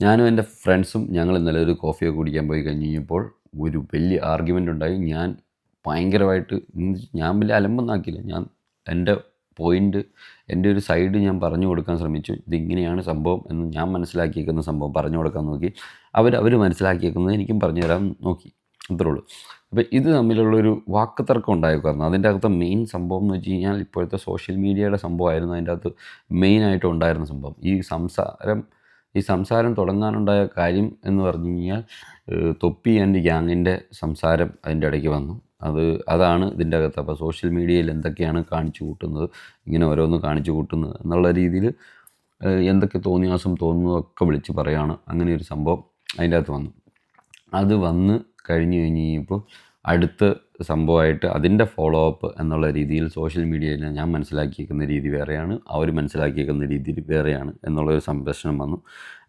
ഞാനും എൻ്റെ ഫ്രണ്ട്സും ഞങ്ങൾ ഇന്നലെ ഒരു കോഫിയൊക്കെ കുടിക്കാൻ പോയി കഴിഞ്ഞപ്പോൾ ഒരു വലിയ ആർഗ്യുമെൻ്റ് ഉണ്ടായി. ഞാൻ ഭയങ്കരമായിട്ട് ഞാൻ വലിയ അലമ്പൊന്നാക്കിയില്ല. ഞാൻ എൻ്റെ പോയിൻ്റ്, എൻ്റെ ഒരു സൈഡ് ഞാൻ പറഞ്ഞു കൊടുക്കാൻ ശ്രമിച്ചു. ഇതിങ്ങനെയാണ് സംഭവം എന്ന് ഞാൻ മനസ്സിലാക്കിയേക്കുന്ന സംഭവം പറഞ്ഞു കൊടുക്കാൻ നോക്കി. അവർ മനസ്സിലാക്കിയേക്കുന്നത് എനിക്കും പറഞ്ഞു തരാൻ നോക്കി. അത്രേ ഉള്ളൂ. അപ്പോൾ ഇത് തമ്മിലുള്ളൊരു വാക്കുതർക്കം ഉണ്ടായേക്കുമായിരുന്നു. അതിൻ്റെ അകത്ത് മെയിൻ സംഭവം എന്ന് വെച്ച് കഴിഞ്ഞാൽ ഇപ്പോഴത്തെ സോഷ്യൽ മീഡിയയുടെ സംഭവമായിരുന്നു അതിൻ്റെ അകത്ത് മെയിനായിട്ട് ഉണ്ടായിരുന്ന സംഭവം. ഈ സംസാരം തുടങ്ങാനുണ്ടായ കാര്യം എന്ന് പറഞ്ഞു കഴിഞ്ഞാൽ തൊപ്പി ആൻഡ് ഗ്യാങ്ങിൻ്റെ സംസാരം അതിൻ്റെ ഇടയ്ക്ക് വന്നു. അതാണ് ഇതിൻ്റെ അകത്ത്. അപ്പോൾ സോഷ്യൽ മീഡിയയിൽ എന്തൊക്കെയാണ് കാണിച്ചു കൂട്ടുന്നത്, ഇങ്ങനെ ഓരോന്ന് കാണിച്ചു കൂട്ടുന്നത് എന്നുള്ള രീതിയിൽ എന്തൊക്കെ തോന്നിയാസം തോന്നുന്നതൊക്കെ വിളിച്ച് പറയുകയാണ്. അങ്ങനെ ഒരു സംഭവം അതിൻ്റെ അകത്ത് വന്നു. അത് വന്ന് കഴിഞ്ഞപ്പോൾ അടുത്ത സംഭവമായിട്ട് അതിൻ്റെ ഫോളോ അപ്പ് എന്നുള്ള രീതിയിൽ സോഷ്യൽ മീഡിയയിൽ ഞാൻ മനസ്സിലാക്കിയേക്കുന്ന രീതി വേറെയാണ്, അവർ മനസ്സിലാക്കിയേക്കുന്ന രീതിയിൽ വേറെയാണ് എന്നുള്ളൊരു സംഭാഷണം വന്നു.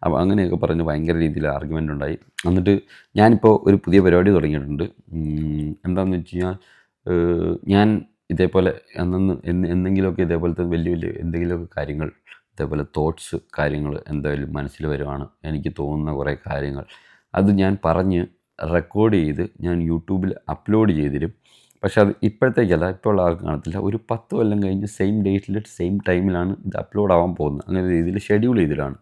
അപ്പോൾ അങ്ങനെയൊക്കെ പറഞ്ഞ് ഭയങ്കര രീതിയിൽ ആർഗ്യുമെൻ്റ് ഉണ്ടായി. എന്നിട്ട് ഞാനിപ്പോൾ ഒരു പുതിയ പരിപാടി തുടങ്ങിയിട്ടുണ്ട്. എന്താണെന്ന് വെച്ച് കഴിഞ്ഞാൽ ഞാൻ ഇതേപോലെ എന്തെങ്കിലുമൊക്കെ ഇതേപോലത്തെ വലിയ വലിയ എന്തെങ്കിലുമൊക്കെ കാര്യങ്ങൾ, ഇതേപോലെ തോട്ട്സ് കാര്യങ്ങൾ എന്തായാലും മനസ്സിൽ വരുവാണ്, എനിക്ക് തോന്നുന്ന കുറേ കാര്യങ്ങൾ അത് ഞാൻ പറഞ്ഞ് റെക്കോർഡ് ചെയ്ത് ഞാൻ യൂട്യൂബിൽ അപ്ലോഡ് ചെയ്തിരും. പക്ഷേ അത് ഇപ്പോഴത്തേക്കല്ല, ഇപ്പോൾ ഉള്ള ആർക്കും കാണത്തില്ല. ഒരു 10 കൊല്ലം കഴിഞ്ഞ് സെയിം ഡേറ്റിൽ സെയിം ടൈമിലാണ് ഇത് അപ്ലോഡ് ആവാൻ പോകുന്നത്. അങ്ങനെ രീതിയിൽ ഷെഡ്യൂൾ ചെയ്തിട്ടാണ്.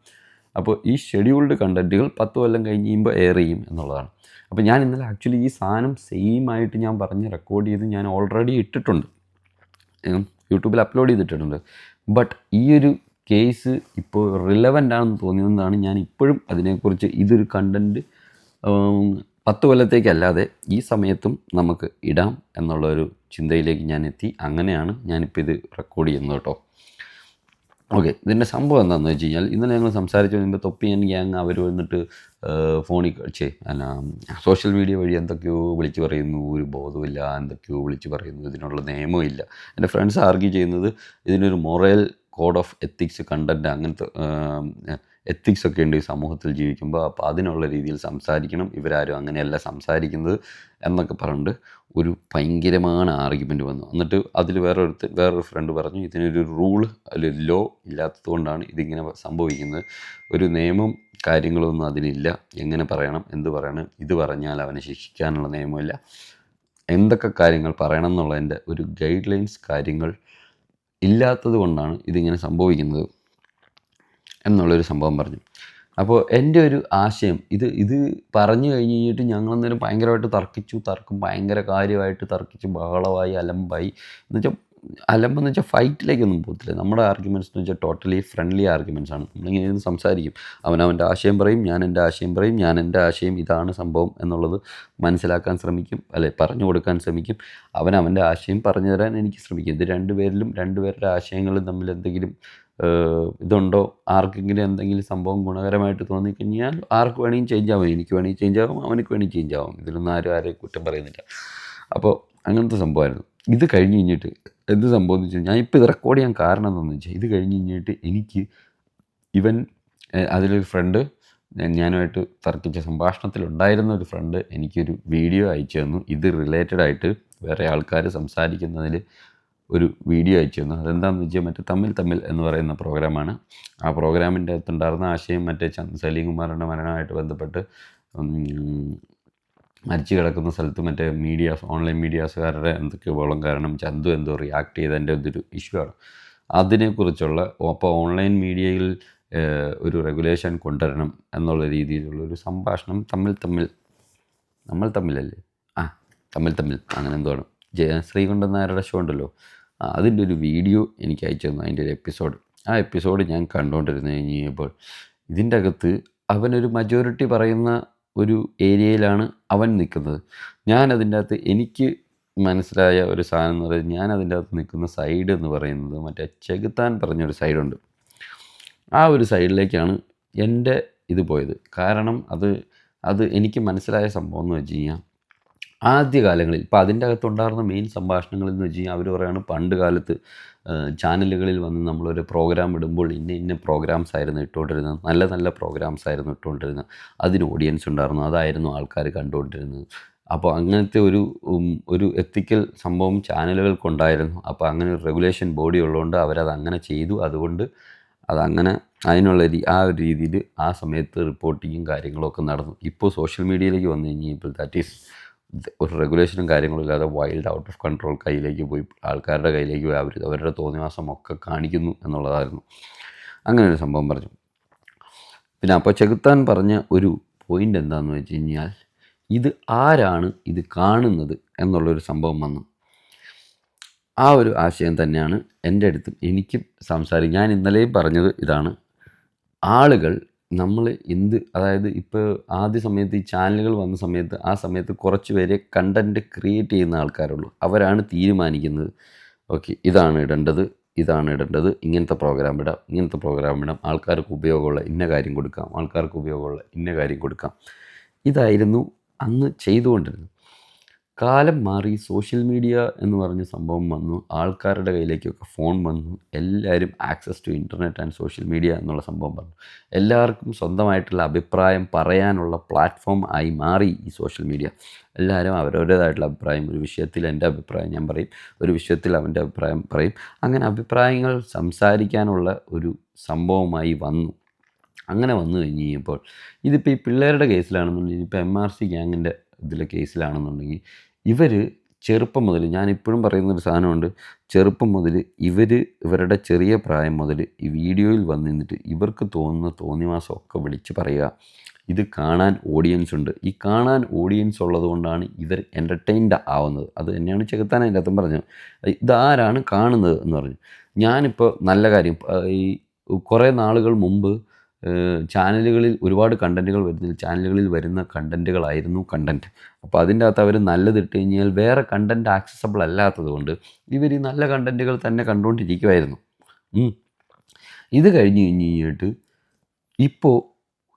അപ്പോൾ ഈ ഷെഡ്യൂൾഡ് കണ്ടൻറ്റുകൾ 10 കൊല്ലം കഴിഞ്ഞ് കഴിയുമ്പോൾ എയർ ചെയ്യും എന്നുള്ളതാണ്. അപ്പോൾ ഞാൻ ഇന്നലെ ആക്ച്വലി ഈ സാധനം സെയിം ആയിട്ട് ഞാൻ പറഞ്ഞ് റെക്കോർഡ് ചെയ്ത് ഞാൻ ഓൾറെഡി ഇട്ടിട്ടുണ്ട്, യൂട്യൂബിൽ അപ്ലോഡ് ചെയ്തിട്ടുണ്ട്. ബട്ട് ഈ ഒരു കേസ് ഇപ്പോൾ റിലവൻ്റ് ആണെന്ന് തോന്നിയതുകൊണ്ടാണ് ഞാൻ ഇപ്പോഴും അതിനെക്കുറിച്ച് ഇതൊരു കണ്ടൻറ്റ് 10 കൊല്ലത്തേക്കല്ലാതെ ഈ സമയത്തും നമുക്ക് ഇടാം എന്നുള്ളൊരു ചിന്തയിലേക്ക് ഞാൻ എത്തി. അങ്ങനെയാണ് ഞാനിപ്പോൾ ഇത് റെക്കോർഡ് ചെയ്യുന്നത് കേട്ടോ. ഓക്കെ, ഇതിൻ്റെ സംഭവം എന്താണെന്ന് വെച്ച് കഴിഞ്ഞാൽ ഇന്നലെ ഞങ്ങൾ സംസാരിച്ച് കഴിയുമ്പോൾ തൊപ്പി ആൻഡ് ഗ്യാങ് അവർ വന്നിട്ട് ഫോണിൽ സോഷ്യൽ മീഡിയ വഴി എന്തൊക്കെയോ വിളിച്ച് പറയുന്നു, ഒരു ബോധമില്ല, എന്തൊക്കെയോ വിളിച്ച് പറയുന്നു, ഇതിനുള്ള നിയമമില്ല. എൻ്റെ ഫ്രണ്ട്സ് ആർഗ്യൂ ചെയ്യുന്നത് ഇതിനൊരു moral code of ethics, content, അങ്ങനത്തെ എത്തിക്സ് ഒക്കെ ഉണ്ട് ഈ സമൂഹത്തിൽ ജീവിക്കുമ്പോൾ. അപ്പോൾ അതിനുള്ള രീതിയിൽ സംസാരിക്കണം, ഇവരാരും അങ്ങനെയല്ല സംസാരിക്കുന്നത് എന്നൊക്കെ പറഞ്ഞിട്ട് ഒരു ഭയങ്കരமான ആർഗ്യുമെൻ്റ് വന്നു. എന്നിട്ട് അതിൽ വേറൊരു ഫ്രണ്ട് പറഞ്ഞു ഇതിനൊരു റൂൾ അല്ലെങ്കിൽ ലോ ഇല്ലാത്തത് കൊണ്ടാണ് ഇതിങ്ങനെ സംഭവിക്കുന്നത്, ഒരു നിയമം കാര്യങ്ങളൊന്നും അതിനില്ല, എങ്ങനെ പറയണം, എന്ത് പറയണം, ഇത് പറഞ്ഞാൽ അവനെ ശിക്ഷിക്കാനുള്ള നിയമമില്ല, എന്തൊക്കെ കാര്യങ്ങൾ പറയണം എന്നുള്ളതിൻ്റെ ഒരു ഗൈഡ് ലൈൻസ് കാര്യങ്ങൾ ഇല്ലാത്തത് കൊണ്ടാണ് ഇതിങ്ങനെ സംഭവിക്കുന്നത് എന്നുള്ളൊരു സംഭവം പറഞ്ഞു. അപ്പോൾ എൻ്റെ ഒരു ആശയം ഇത് പറഞ്ഞു കഴിഞ്ഞിട്ട് ഞങ്ങളന്നേരം ഭയങ്കരമായിട്ട് തർക്കം ഭയങ്കര കാര്യമായിട്ട് തർക്കിച്ച് ബഹളമായി അലമ്പായി. അലമ്പെന്ന് വെച്ചാൽ ഫൈറ്റിലേക്കൊന്നും പോകത്തില്ല. നമ്മുടെ ആർഗ്യുമെൻറ്റ്സ് എന്ന് വെച്ചാൽ ടോട്ടലി ഫ്രണ്ട്ലി ആർഗ്യുമെൻറ്റ്സ് ആണ്. നമ്മളിങ്ങനെ സംസാരിക്കും, അവനവൻ്റെ ആശയം പറയും, ഞാൻ എൻ്റെ ആശയം പറയും, ഞാൻ എൻ്റെ ആശയം ഇതാണ് സംഭവം എന്നുള്ളത് മനസ്സിലാക്കാൻ ശ്രമിക്കും, അല്ലെ പറഞ്ഞു കൊടുക്കാൻ ശ്രമിക്കും, അവൻ്റെ ആശയം പറഞ്ഞു തരാൻ എനിക്ക് ശ്രമിക്കും. ഇത് രണ്ടുപേരുടെ ആശയങ്ങളും തമ്മിൽ എന്തെങ്കിലും ഇതുണ്ടോ, ആർക്കെങ്കിലും എന്തെങ്കിലും സംഭവം ഗുണകരമായിട്ട് തോന്നിക്കഴിഞ്ഞാൽ ആർക്ക് വേണമെങ്കിൽ ചേഞ്ച് ആവും, എനിക്ക് വേണമെങ്കിൽ ചേഞ്ച് ആവും, അവനക്ക് വേണമെങ്കിൽ ചേഞ്ച് ആവും, ഇതിലൊന്നും ആരെയും കുറ്റം പറയുന്നില്ല. അപ്പോൾ അങ്ങനത്തെ സംഭവമായിരുന്നു. ഇത് കഴിഞ്ഞ് കഴിഞ്ഞിട്ട് എന്ത് സംഭവം എന്ന് വെച്ചാൽ ഞാൻ ഇപ്പോൾ ഇത് റെക്കോർഡ് ചെയ്യാൻ കാരണം എന്താണെന്ന് വെച്ചാൽ ഇത് കഴിഞ്ഞ് കഴിഞ്ഞിട്ട് എനിക്ക് അതിലൊരു ഫ്രണ്ട്, ഞാനുമായിട്ട് തർക്കിച്ച സംഭാഷണത്തിലുണ്ടായിരുന്ന ഒരു ഫ്രണ്ട് എനിക്കൊരു വീഡിയോ അയച്ചു തന്നു. ഇത് റിലേറ്റഡ് ആയിട്ട് വേറെ ആൾക്കാർ സംസാരിക്കുന്നതിൽ ഒരു വീഡിയോ അയച്ചു തന്നു. അതെന്താണെന്ന് വെച്ചാൽ തമ്മിൽ എന്ന് പറയുന്ന പ്രോഗ്രാമാണ്. ആ പ്രോഗ്രാമിൻ്റെ അകത്തുണ്ടായിരുന്ന ആശയം സലീം കുമാറിൻ്റെ മരണമായിട്ട് ബന്ധപ്പെട്ട് മരിച്ചു കിടക്കുന്ന സ്ഥലത്ത് ഓൺലൈൻ മീഡിയാസുകാരുടെ എന്തൊക്കെയോ ബഹളം കാരണം ചന്തു എന്തോ റിയാക്ട് ചെയ്തതിൻ്റെ ഇതൊരു ഇഷ്യൂ ആണ്. അതിനെക്കുറിച്ചുള്ള, അപ്പോൾ ഓൺലൈൻ മീഡിയയിൽ ഒരു റെഗുലേഷൻ കൊണ്ടുവരണം എന്നുള്ള രീതിയിലുള്ളൊരു സംഭാഷണം നമ്മൾ തമ്മിലല്ലേ തമ്മിൽ അങ്ങനെ എന്തോ ആണ്. ശ്രീകണ്ഠൻ നായരുടെ ഷോ ഉണ്ടല്ലോ, അതിൻ്റെ ഒരു വീഡിയോ എനിക്ക് അയച്ചു തന്നു, അതിൻ്റെ ഒരു എപ്പിസോഡ്. ആ എപ്പിസോഡ് ഞാൻ കണ്ടുകൊണ്ടിരുന്ന് കഴിഞ്ഞപ്പോൾ ഇതിൻ്റെ അകത്ത് അവനൊരു മജോറിറ്റി പറയുന്ന ഒരു ഏരിയയിലാണ് അവൻ നിൽക്കുന്നത്. ഞാനതിൻ്റെ അകത്ത് എനിക്ക് മനസ്സിലായ ഒരു സാധനം എന്ന് പറയുന്നത്, ഞാൻ അതിൻ്റെ അകത്ത് നിൽക്കുന്ന സൈഡ് എന്ന് പറയുന്നത് ചെകുത്താൻ പറഞ്ഞൊരു സൈഡുണ്ട്. ആ ഒരു സൈഡിലേക്കാണ് എൻ്റെ ഇത് പോയത്. കാരണം അത് എനിക്ക് മനസ്സിലായ സംഭവം എന്ന് വെച്ച് കഴിഞ്ഞാൽ ആദ്യകാലങ്ങളിൽ ഇപ്പോൾ അതിൻ്റെ അകത്തുണ്ടായിരുന്ന മെയിൻ സംഭാഷണങ്ങളെന്ന് വെച്ച് കഴിഞ്ഞാൽ അവർ പറയുകയാണ് പണ്ട് കാലത്ത് ചാനലുകളിൽ വന്ന് നമ്മളൊരു പ്രോഗ്രാം ഇടുമ്പോൾ ഇന്ന പ്രോഗ്രാംസ് ആയിരുന്നു ഇട്ടുകൊണ്ടിരുന്നത്, നല്ല പ്രോഗ്രാംസ് ആയിരുന്നു ഇട്ടുകൊണ്ടിരുന്നത്, അതിന് ഓഡിയൻസ് ഉണ്ടായിരുന്നു, അതായിരുന്നു ആൾക്കാർ കണ്ടുകൊണ്ടിരുന്നത്. അപ്പോൾ അങ്ങനത്തെ ഒരു എത്തിക്കൽ സംഭവം ചാനലുകൾക്കുണ്ടായിരുന്നു. അപ്പോൾ അങ്ങനെ ഒരു റെഗുലേഷൻ ബോഡി ഉള്ളതുകൊണ്ട് അവരത് അങ്ങനെ ചെയ്തു. അതുകൊണ്ട് അതങ്ങനെ അതിനുള്ള ആ ഒരു രീതിയിൽ ആ സമയത്ത് റിപ്പോർട്ടിങ്ങും കാര്യങ്ങളൊക്കെ നടന്നു. ഇപ്പോൾ സോഷ്യൽ മീഡിയയിലേക്ക് വന്നു കഴിഞ്ഞപ്പോൾ ദാറ്റ് ഈസ് ഒരു റെഗുലേഷനും കാര്യങ്ങളും ഇല്ലാതെ വൈൽഡ് ഔട്ട് ഓഫ് കൺട്രോൾ കയ്യിലേക്ക് പോയി, ആൾക്കാരുടെ കയ്യിലേക്ക് പോയി അവരുടെ തോന്നിവാസമൊക്കെ കാണിക്കുന്നു എന്നുള്ളതായിരുന്നു. അങ്ങനെ ഒരു സംഭവം പറഞ്ഞു. പിന്നെ അപ്പോൾ ചെകുത്താൻ പറഞ്ഞ ഒരു പോയിൻ്റ് എന്താണെന്ന് വെച്ച് കഴിഞ്ഞാൽ, ഇത് ആരാണ് ഇത് കാണുന്നത് എന്നുള്ളൊരു സംഭവം വന്നു. ആ ഒരു ആശയം തന്നെയാണ് എൻ്റെ അടുത്തും എനിക്കും ഞാൻ ഇന്നലെയും പറഞ്ഞത് ഇതാണ്. ആളുകൾ നമ്മൾ അതായത് ഇപ്പോൾ ആദ്യ സമയത്ത് ഈ ചാനലുകൾ വന്ന സമയത്ത് ആ സമയത്ത് കുറച്ച് പേരെ കണ്ടൻറ്റ് ക്രിയേറ്റ് ചെയ്യുന്ന ആൾക്കാരുള്ളൂ. അവരാണ് തീരുമാനിക്കുന്നത്, ഓക്കെ ഇതാണ് ഇടേണ്ടത്, ഇങ്ങനത്തെ പ്രോഗ്രാം ഇടാം, ആൾക്കാർക്ക് ഉപയോഗമുള്ള ഇന്ന കാര്യം കൊടുക്കാം, ഇതായിരുന്നു അന്ന് ചെയ്തുകൊണ്ടിരുന്നത്. കാലം മാറി, സോഷ്യൽ മീഡിയ എന്ന് പറഞ്ഞ സംഭവം വന്നു, ആൾക്കാരുടെ കയ്യിലേക്കൊക്കെ ഫോൺ വന്നു, എല്ലാവരും access to internet and social media എന്നുള്ള സംഭവം വന്നു. എല്ലാവർക്കും സ്വന്തമായിട്ടുള്ള അഭിപ്രായം പറയാനുള്ള പ്ലാറ്റ്ഫോം ആയി മാറി ഈ സോഷ്യൽ മീഡിയ. എല്ലാവരും അവരവരുടേതായിട്ടുള്ള അഭിപ്രായം, ഒരു വിഷയത്തിൽ എൻ്റെ അഭിപ്രായം ഞാൻ പറയും, ഒരു വിഷയത്തിൽ അവൻ്റെ അഭിപ്രായം പറയും. അങ്ങനെ അഭിപ്രായങ്ങൾ സംസാരിക്കാനുള്ള ഒരു സംഭവമായി വന്നു. അങ്ങനെ വന്നു കഴിഞ്ഞ് കഴിഞ്ഞപ്പോൾ ഇതിപ്പോൾ ഈ പിള്ളേരുടെ കേസിലാണെന്നുണ്ടെങ്കിൽ, ഇപ്പോൾ MRC ഗ്യാങ്ങിൻ്റെ ഇതിലെ കേസിലാണെന്നുണ്ടെങ്കിൽ, ഇവർ ചെറുപ്പം മുതൽ, ഞാനിപ്പോഴും പറയുന്നൊരു സാധനമുണ്ട്, ചെറുപ്പം മുതൽ ഇവരുടെ ചെറിയ പ്രായം മുതൽ ഈ വീഡിയോയിൽ വന്ന് നിന്നിട്ട് ഇവർക്ക് തോന്നുന്ന തോന്നിവാസമൊക്കെ വിളിച്ച് പറയുക. ഇത് കാണാൻ ഓഡിയൻസ് ഉണ്ട്. ഈ കാണാൻ ഓഡിയൻസ് ഉള്ളത് കൊണ്ടാണ് ഇവർ എൻ്റർടൈൻഡ് ആവുന്നത്. അത് തന്നെയാണ് ചെകുത്താൻ അതിൻ്റെ അകത്തും പറഞ്ഞത്. ഇതാരാണ് കാണുന്നത് എന്ന് പറഞ്ഞു. ഞാനിപ്പോൾ നല്ല കാര്യം, ഈ കുറേ നാളുകൾ മുമ്പ് ചാനലുകളിൽ ഒരുപാട് കണ്ടൻറ്റുകൾ വരുന്നില്ല, ചാനലുകളിൽ വരുന്ന കണ്ടൻറ്റുകളായിരുന്നു കണ്ടൻറ്റ്. അപ്പോൾ അതിൻ്റെ അകത്ത് അവർ നല്ലതിട്ട് കഴിഞ്ഞാൽ വേറെ കണ്ടൻറ്റ് ആക്സസബിൾ അല്ലാത്തത് കൊണ്ട് ഇവർ ഈ നല്ല കണ്ടൻറ്റുകൾ തന്നെ കണ്ടുകൊണ്ടിരിക്കുമായിരുന്നു. ഇത് കഴിഞ്ഞിട്ട് ഇപ്പോൾ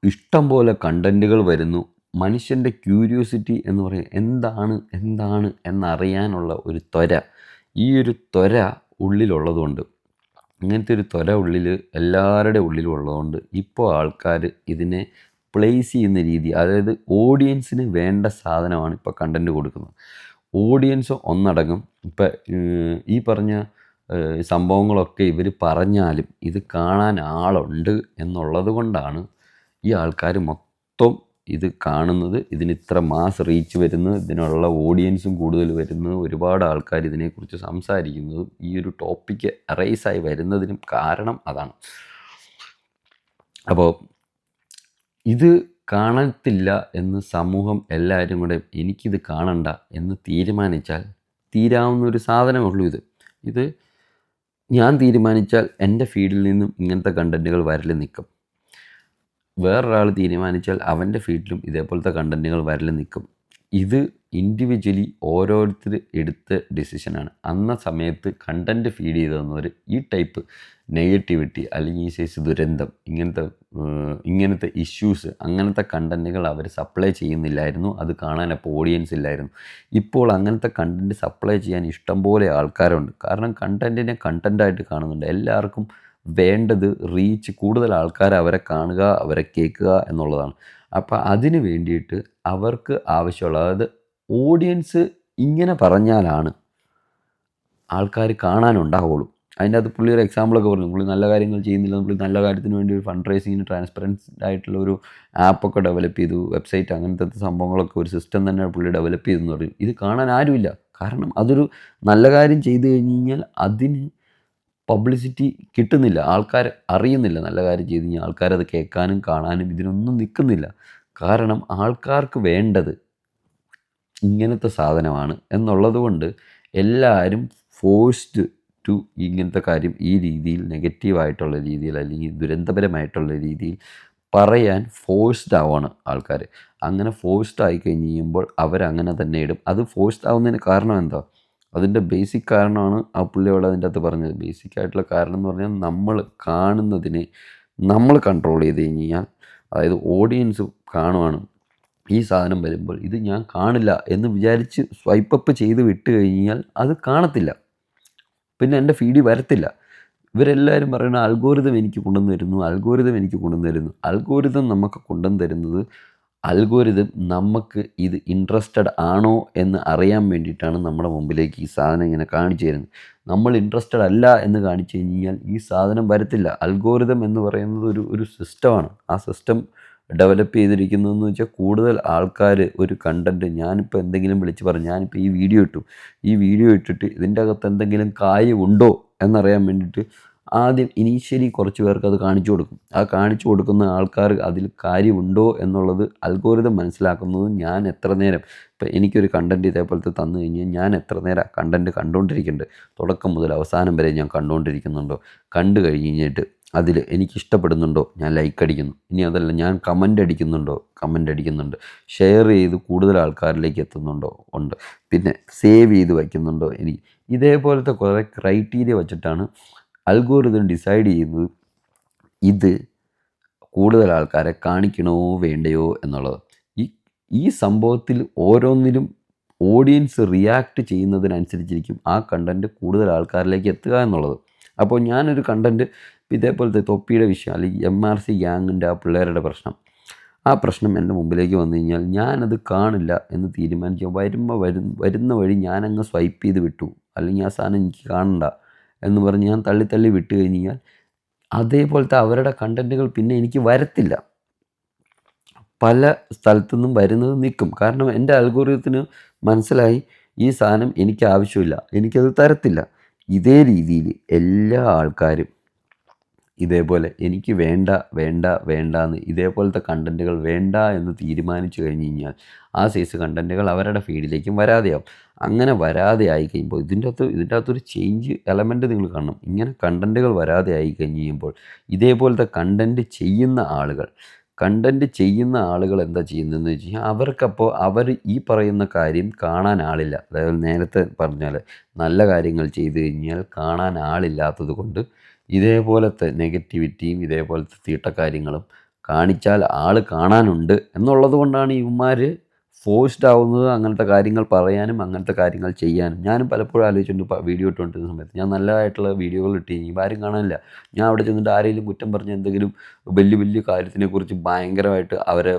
ഇഷ്ടം പോലെ കണ്ടൻറ്റുകൾ വരുന്നു. മനുഷ്യൻ്റെ ക്യൂരിയോസിറ്റി എന്ന് പറയുന്നത് എന്താണ് എന്നറിയാനുള്ള ഒരു ത്വര, ഈ ഒരു ത്വര ഉള്ളിലുള്ളതുകൊണ്ട്, ഇങ്ങനത്തെ ഒരു ത്വര എല്ലാവരുടെ ഉള്ളിലും ഉള്ളതുകൊണ്ട് ഇപ്പോൾ ആൾക്കാർ ഇതിനെ പ്ലേസ് ചെയ്യുന്ന രീതി, അതായത് ഓഡിയൻസിന് വേണ്ട സാധനമാണ് ഇപ്പോൾ കണ്ടൻറ്റ് കൊടുക്കുന്നത്. ഓഡിയൻസ് ഒന്നടങ്കം ഇപ്പം ഈ പറഞ്ഞ സംഭവങ്ങളൊക്കെ ഇവർ പറഞ്ഞാലും ഇത് കാണാൻ ആളുണ്ട് എന്നുള്ളത് കൊണ്ടാണ് ഈ ആൾക്കാർ മൊത്തം ഇത് കാണുന്നത്. ഇതിന് ഇത്ര മാസ് റീച്ച് വരുന്നത്, ഇതിനുള്ള ഓഡിയൻസും കൂടുതൽ വരുന്നത്, ഒരുപാട് ആൾക്കാർ ഇതിനെക്കുറിച്ച് സംസാരിക്കുന്നതും ഈ ഒരു ടോപ്പിക്ക് അറൈസായി വരുന്നതിനും കാരണം അതാണ്. അപ്പോൾ ഇത് കാണത്തില്ല എന്ന് സമൂഹം എല്ലാവരും കൂടെ എനിക്കിത് കാണണ്ട എന്ന് തീരുമാനിച്ചാൽ തീരാവുന്ന ഒരു സാധനമുള്ളൂ. ഇത് ഞാൻ തീരുമാനിച്ചാൽ എൻ്റെ ഫീഡിൽ നിന്നും ഇങ്ങനത്തെ കണ്ടൻറ്റുകൾ വരൽ നിൽക്കും. വേറൊരാൾ തീരുമാനിച്ചാൽ അവൻ്റെ ഫീഡിലും ഇതേപോലത്തെ കണ്ടൻറ്റുകൾ വരൽ നിൽക്കും. ഇത് ഇൻഡിവിജ്വലി ഓരോരുത്തർ എടുത്ത ഡിസിഷനാണ്. അന്ന സമയത്ത് കണ്ടൻറ്റ് ഫീഡ് ചെയ്ത് തന്നവർ ഈ ടൈപ്പ് നെഗറ്റിവിറ്റി അല്ലെങ്കിൽ ഈ സൈസ് ദുരന്തം, ഇങ്ങനത്തെ ഇഷ്യൂസ്, അങ്ങനത്തെ കണ്ടൻറ്റുകൾ അവർ സപ്ലൈ ചെയ്യുന്നില്ലായിരുന്നു. അത് കാണാൻ അപ്പോൾ ഓഡിയൻസ് ഇല്ലായിരുന്നു. ഇപ്പോൾ അങ്ങനത്തെ കണ്ടൻറ്റ് സപ്ലൈ ചെയ്യാൻ ഇഷ്ടംപോലെ ആൾക്കാരുണ്ട്. കാരണം കണ്ടൻറ്റിനെ കണ്ടൻറ്റായിട്ട് കാണുന്നുണ്ട്. എല്ലാവർക്കും വേണ്ടത് റീച്ച്, കൂടുതൽ ആൾക്കാർ അവരെ കാണുക, അവരെ കേൾക്കുക എന്നുള്ളതാണ്. അപ്പോൾ അതിന് വേണ്ടിയിട്ട് അവർക്ക് ആവശ്യമുള്ള, അതായത് ഓഡിയൻസ് ഇങ്ങനെ പറഞ്ഞാലാണ് ആൾക്കാർ കാണാനുണ്ടാവുള്ളൂ. അതിൻ്റെ അകത്ത് പുള്ളി ഒരു എക്സാമ്പിളൊക്കെ പറഞ്ഞു. പുള്ളി നല്ല കാര്യങ്ങൾ ചെയ്യുന്നില്ല, പുള്ളി നല്ല കാര്യത്തിന് വേണ്ടി ഒരു ഫണ്ട് റൈസിങ്ങിന് ട്രാൻസ്പെറൻസ് ആയിട്ടുള്ള ഒരു ആപ്പൊക്കെ ഡെവലപ്പ് ചെയ്തു, വെബ്സൈറ്റ് അങ്ങനത്തെ സംഭവങ്ങളൊക്കെ ഒരു സിസ്റ്റം തന്നെ പുള്ളി ഡെവലപ്പ് ചെയ്തെന്ന് പറയും. ഇത് കാണാൻ ആരുമില്ല. കാരണം അതൊരു നല്ല കാര്യം ചെയ്തു കഴിഞ്ഞാൽ അതിന് പബ്ലിസിറ്റി കിട്ടുന്നില്ല, ആൾക്കാർ അറിയുന്നില്ല. നല്ല കാര്യം ചെയ്ത് കഴിഞ്ഞാൽ ആൾക്കാരത് കേൾക്കാനും കാണാനും ഇതിനൊന്നും നിൽക്കുന്നില്ല. കാരണം ആൾക്കാർക്ക് വേണ്ടത് ഇങ്ങനത്തെ സാധനമാണ് എന്നുള്ളത് കൊണ്ട് എല്ലാവരും ഫോഴ്സ്ഡ് ടു ഇങ്ങനത്തെ കാര്യം ഈ രീതിയിൽ നെഗറ്റീവായിട്ടുള്ള രീതിയിൽ അല്ലെങ്കിൽ ദുരന്തപരമായിട്ടുള്ള രീതിയിൽ പറയാൻ ഫോഴ്സ്ഡ് ആവുകയാണ് ആൾക്കാർ. അങ്ങനെ ഫോഴ്സ്ഡ് ആയി കഴിഞ്ഞ് കഴിയുമ്പോൾ അവരങ്ങനെ തന്നെ ഇടും. അത് ഫോഴ്സ്ഡ് ആവുന്നതിന് കാരണം എന്താ? അതിൻ്റെ ബേസിക് കാരണമാണ് ആ പുള്ളിയോട് അതിൻ്റെ അകത്ത് പറഞ്ഞത്. ബേസിക് ആയിട്ടുള്ള കാരണം എന്ന് പറഞ്ഞാൽ നമ്മൾ കാണുന്നതിനെ നമ്മൾ കൺട്രോൾ ചെയ്ത് കഴിഞ്ഞാൽ, അതായത് ഓഡിയൻസ് കാണുവാണ് ഈ സാധനം വരുമ്പോൾ ഇത് ഞാൻ കാണില്ല എന്ന് വിചാരിച്ച് സ്വൈപ്പ് അപ്പ് ചെയ്ത് വിട്ട് കഴിഞ്ഞാൽ അത് കാണത്തില്ല, പിന്നെ എൻ്റെ ഫീഡിൽ വരത്തില്ല. ഇവരെല്ലാവരും പറയുന്ന അൽഗോരിതം എനിക്ക് കൊണ്ടുവന്ന് തരുന്നു. അൽഗോരിതം നമുക്ക് കൊണ്ടുവന്ന് തരുന്നത് അൽഗോരിതം നമുക്ക് ഇത് ഇൻട്രസ്റ്റഡ് ആണോ എന്ന് അറിയാൻ വേണ്ടിയിട്ടാണ് നമ്മുടെ മുമ്പിലേക്ക് ഈ സാധനം ഇങ്ങനെ കാണിച്ചു തരുന്നത്. നമ്മൾ ഇൻട്രസ്റ്റഡ് അല്ല എന്ന് കാണിച്ചു കഴിഞ്ഞാൽ ഈ സാധനം വരത്തില്ല. അൽഗോരിതം എന്ന് പറയുന്നത് ഒരു സിസ്റ്റമാണ്. ആ സിസ്റ്റം ഡെവലപ്പ് ചെയ്തിരിക്കുന്നതെന്ന് വെച്ചാൽ കൂടുതൽ ആൾക്കാർ ഒരു കണ്ടൻറ്റ്, ഞാനിപ്പോൾ എന്തെങ്കിലും വിളിച്ച് പറഞ്ഞു, ഞാനിപ്പോൾ ഈ വീഡിയോ ഇട്ടു, ഈ വീഡിയോ ഇട്ടിട്ട് ഇതിൻ്റെ അകത്ത് എന്തെങ്കിലും കാര്യമുണ്ടോ എന്നറിയാൻ വേണ്ടിയിട്ട് ആദ്യം ഇനീഷ്യലി കുറച്ച് പേർക്ക് അത് കാണിച്ചു കൊടുക്കും. ആ കാണിച്ചു കൊടുക്കുന്ന ആൾക്കാർ അതിൽ കാര്യമുണ്ടോ എന്നുള്ളത് അൽഗോരിതം മനസ്സിലാക്കുന്നത് ഞാൻ എത്ര നേരം, ഇപ്പോൾ എനിക്കൊരു കണ്ടൻറ്റ് ഇതേപോലത്തെ തന്നു കഴിഞ്ഞാൽ ഞാൻ എത്ര നേരം കണ്ടൻറ്റ് കണ്ടുകൊണ്ടിരിക്കുന്നുണ്ട്, തുടക്കം മുതൽ അവസാനം വരെ ഞാൻ കണ്ടുകൊണ്ടിരിക്കുന്നുണ്ടോ, കണ്ടു കഴിഞ്ഞിട്ട് അതിൽ എനിക്കിഷ്ടപ്പെടുന്നുണ്ടോ ഞാൻ ലൈക്ക് അടിക്കുന്നു, ഇനി അതല്ല ഞാൻ കമൻ്റ് അടിക്കുന്നുണ്ട്, ഷെയർ ചെയ്ത് കൂടുതൽ ആൾക്കാരിലേക്ക് എത്തുന്നുണ്ടോ ഉണ്ട്, പിന്നെ സേവ് ചെയ്ത് വയ്ക്കുന്നുണ്ടോ എനിക്ക്. ഇതേപോലത്തെ കുറേ ക്രൈറ്റീരിയ വച്ചിട്ടാണ് അൽഗോരിതം ഡിസൈഡ് ചെയ്യുന്നത് ഇത് കൂടുതൽ ആൾക്കാരെ കാണിക്കണോ വേണ്ടയോ എന്നുള്ളത്. ഈ ഈ സംഭവത്തിൽ ഓരോന്നിലും ഓഡിയൻസ് റിയാക്ട് ചെയ്യുന്നതിനനുസരിച്ചിരിക്കും ആ കണ്ടൻറ്റ് കൂടുതൽ ആൾക്കാരിലേക്ക് എത്തുക എന്നുള്ളത്. അപ്പോൾ ഞാനൊരു കണ്ടൻറ്റ് ഇതേപോലത്തെ തൊപ്പിയുടെ വിഷയം അല്ലെങ്കിൽ MRC ഗ്യാങ്ങിൻ്റെ ആ പിള്ളേരുടെ ആ പ്രശ്നം എൻ്റെ മുമ്പിലേക്ക് വന്നു കഴിഞ്ഞാൽ ഞാനത് കാണില്ല എന്ന് തീരുമാനിക്കുക. വരുന്ന വഴി ഞാനങ്ങ് സ്വൈപ്പ് ചെയ്ത് വിട്ടു, അല്ലെങ്കിൽ ആ സാധനം എനിക്ക് കാണണ്ട എന്ന് പറഞ്ഞ് ഞാൻ തള്ളി വിട്ട് കഴിഞ്ഞാൽ അതേപോലത്തെ അവരുടെ കണ്ടൻറ്റുകൾ പിന്നെ എനിക്ക് വരത്തില്ല. പല സ്ഥലത്തുനിന്നും വരുന്നത് നിൽക്കും. കാരണം എൻ്റെ അൽഗോരിതത്തിന് മനസ്സിലായി ഈ സാധനം എനിക്ക് ആവശ്യമില്ല, എനിക്കത് തരത്തില്ല. ഇതേ രീതിയിൽ എല്ലാ ആൾക്കാരും ഇതേപോലെ എനിക്ക് വേണ്ടാന്ന് ഇതേപോലത്തെ കണ്ടൻറ്റുകൾ വേണ്ട എന്ന് തീരുമാനിച്ചു കഴിഞ്ഞ് കഴിഞ്ഞാൽ ആ സൈസ് കണ്ടൻറ്റുകൾ അവരുടെ ഫീഡിലേക്കും വരാതെയാവും. അങ്ങനെ വരാതെ ആയി കഴിയുമ്പോൾ ഇതിൻ്റെ അകത്തൊരു ചേഞ്ച് എലമെൻറ്റ് നിങ്ങൾ കാണണം. ഇങ്ങനെ കണ്ടൻറ്റുകൾ വരാതെ ആയി കഴിഞ്ഞ് കഴിയുമ്പോൾ ഇതേപോലത്തെ കണ്ടൻറ്റ് ചെയ്യുന്ന ആളുകൾ എന്താ ചെയ്യുന്നതെന്ന് വെച്ച് കഴിഞ്ഞാൽ അവർക്കപ്പോൾ അവർ ഈ പറയുന്ന കാര്യം കാണാൻ ആളില്ല. അതായത് നേരത്തെ പറഞ്ഞാൽ നല്ല കാര്യങ്ങൾ ചെയ്തു കഴിഞ്ഞാൽ കാണാൻ ആളില്ലാത്തത് കൊണ്ട് ഇതേപോലത്തെ നെഗറ്റിവിറ്റിയും ഇതേപോലത്തെ തീട്ടക്കാര്യങ്ങളും കാണിച്ചാൽ ആൾ കാണാനുണ്ട് എന്നുള്ളത് കൊണ്ടാണ് ഇവന്മാർ ഫോഴ്സ്ഡ് ആവുന്നത് അങ്ങനത്തെ കാര്യങ്ങൾ പറയാനും അങ്ങനത്തെ കാര്യങ്ങൾ ചെയ്യാനും. ഞാനും പലപ്പോഴും ആലോചിച്ചിട്ടുണ്ട്, വീഡിയോ ഇട്ടുകൊണ്ടിരുന്ന സമയത്ത് ഞാൻ നല്ലതായിട്ടുള്ള വീഡിയോകൾ ഇട്ട് കഴിഞ്ഞാൽ ആരും കാണാനില്ല. ഞാൻ അവിടെ ചെന്നിട്ട് ആരെങ്കിലും കുറ്റം പറഞ്ഞ് എന്തെങ്കിലും വലിയ കാര്യത്തിനെക്കുറിച്ച് ഭയങ്കരമായിട്ട് അവരെ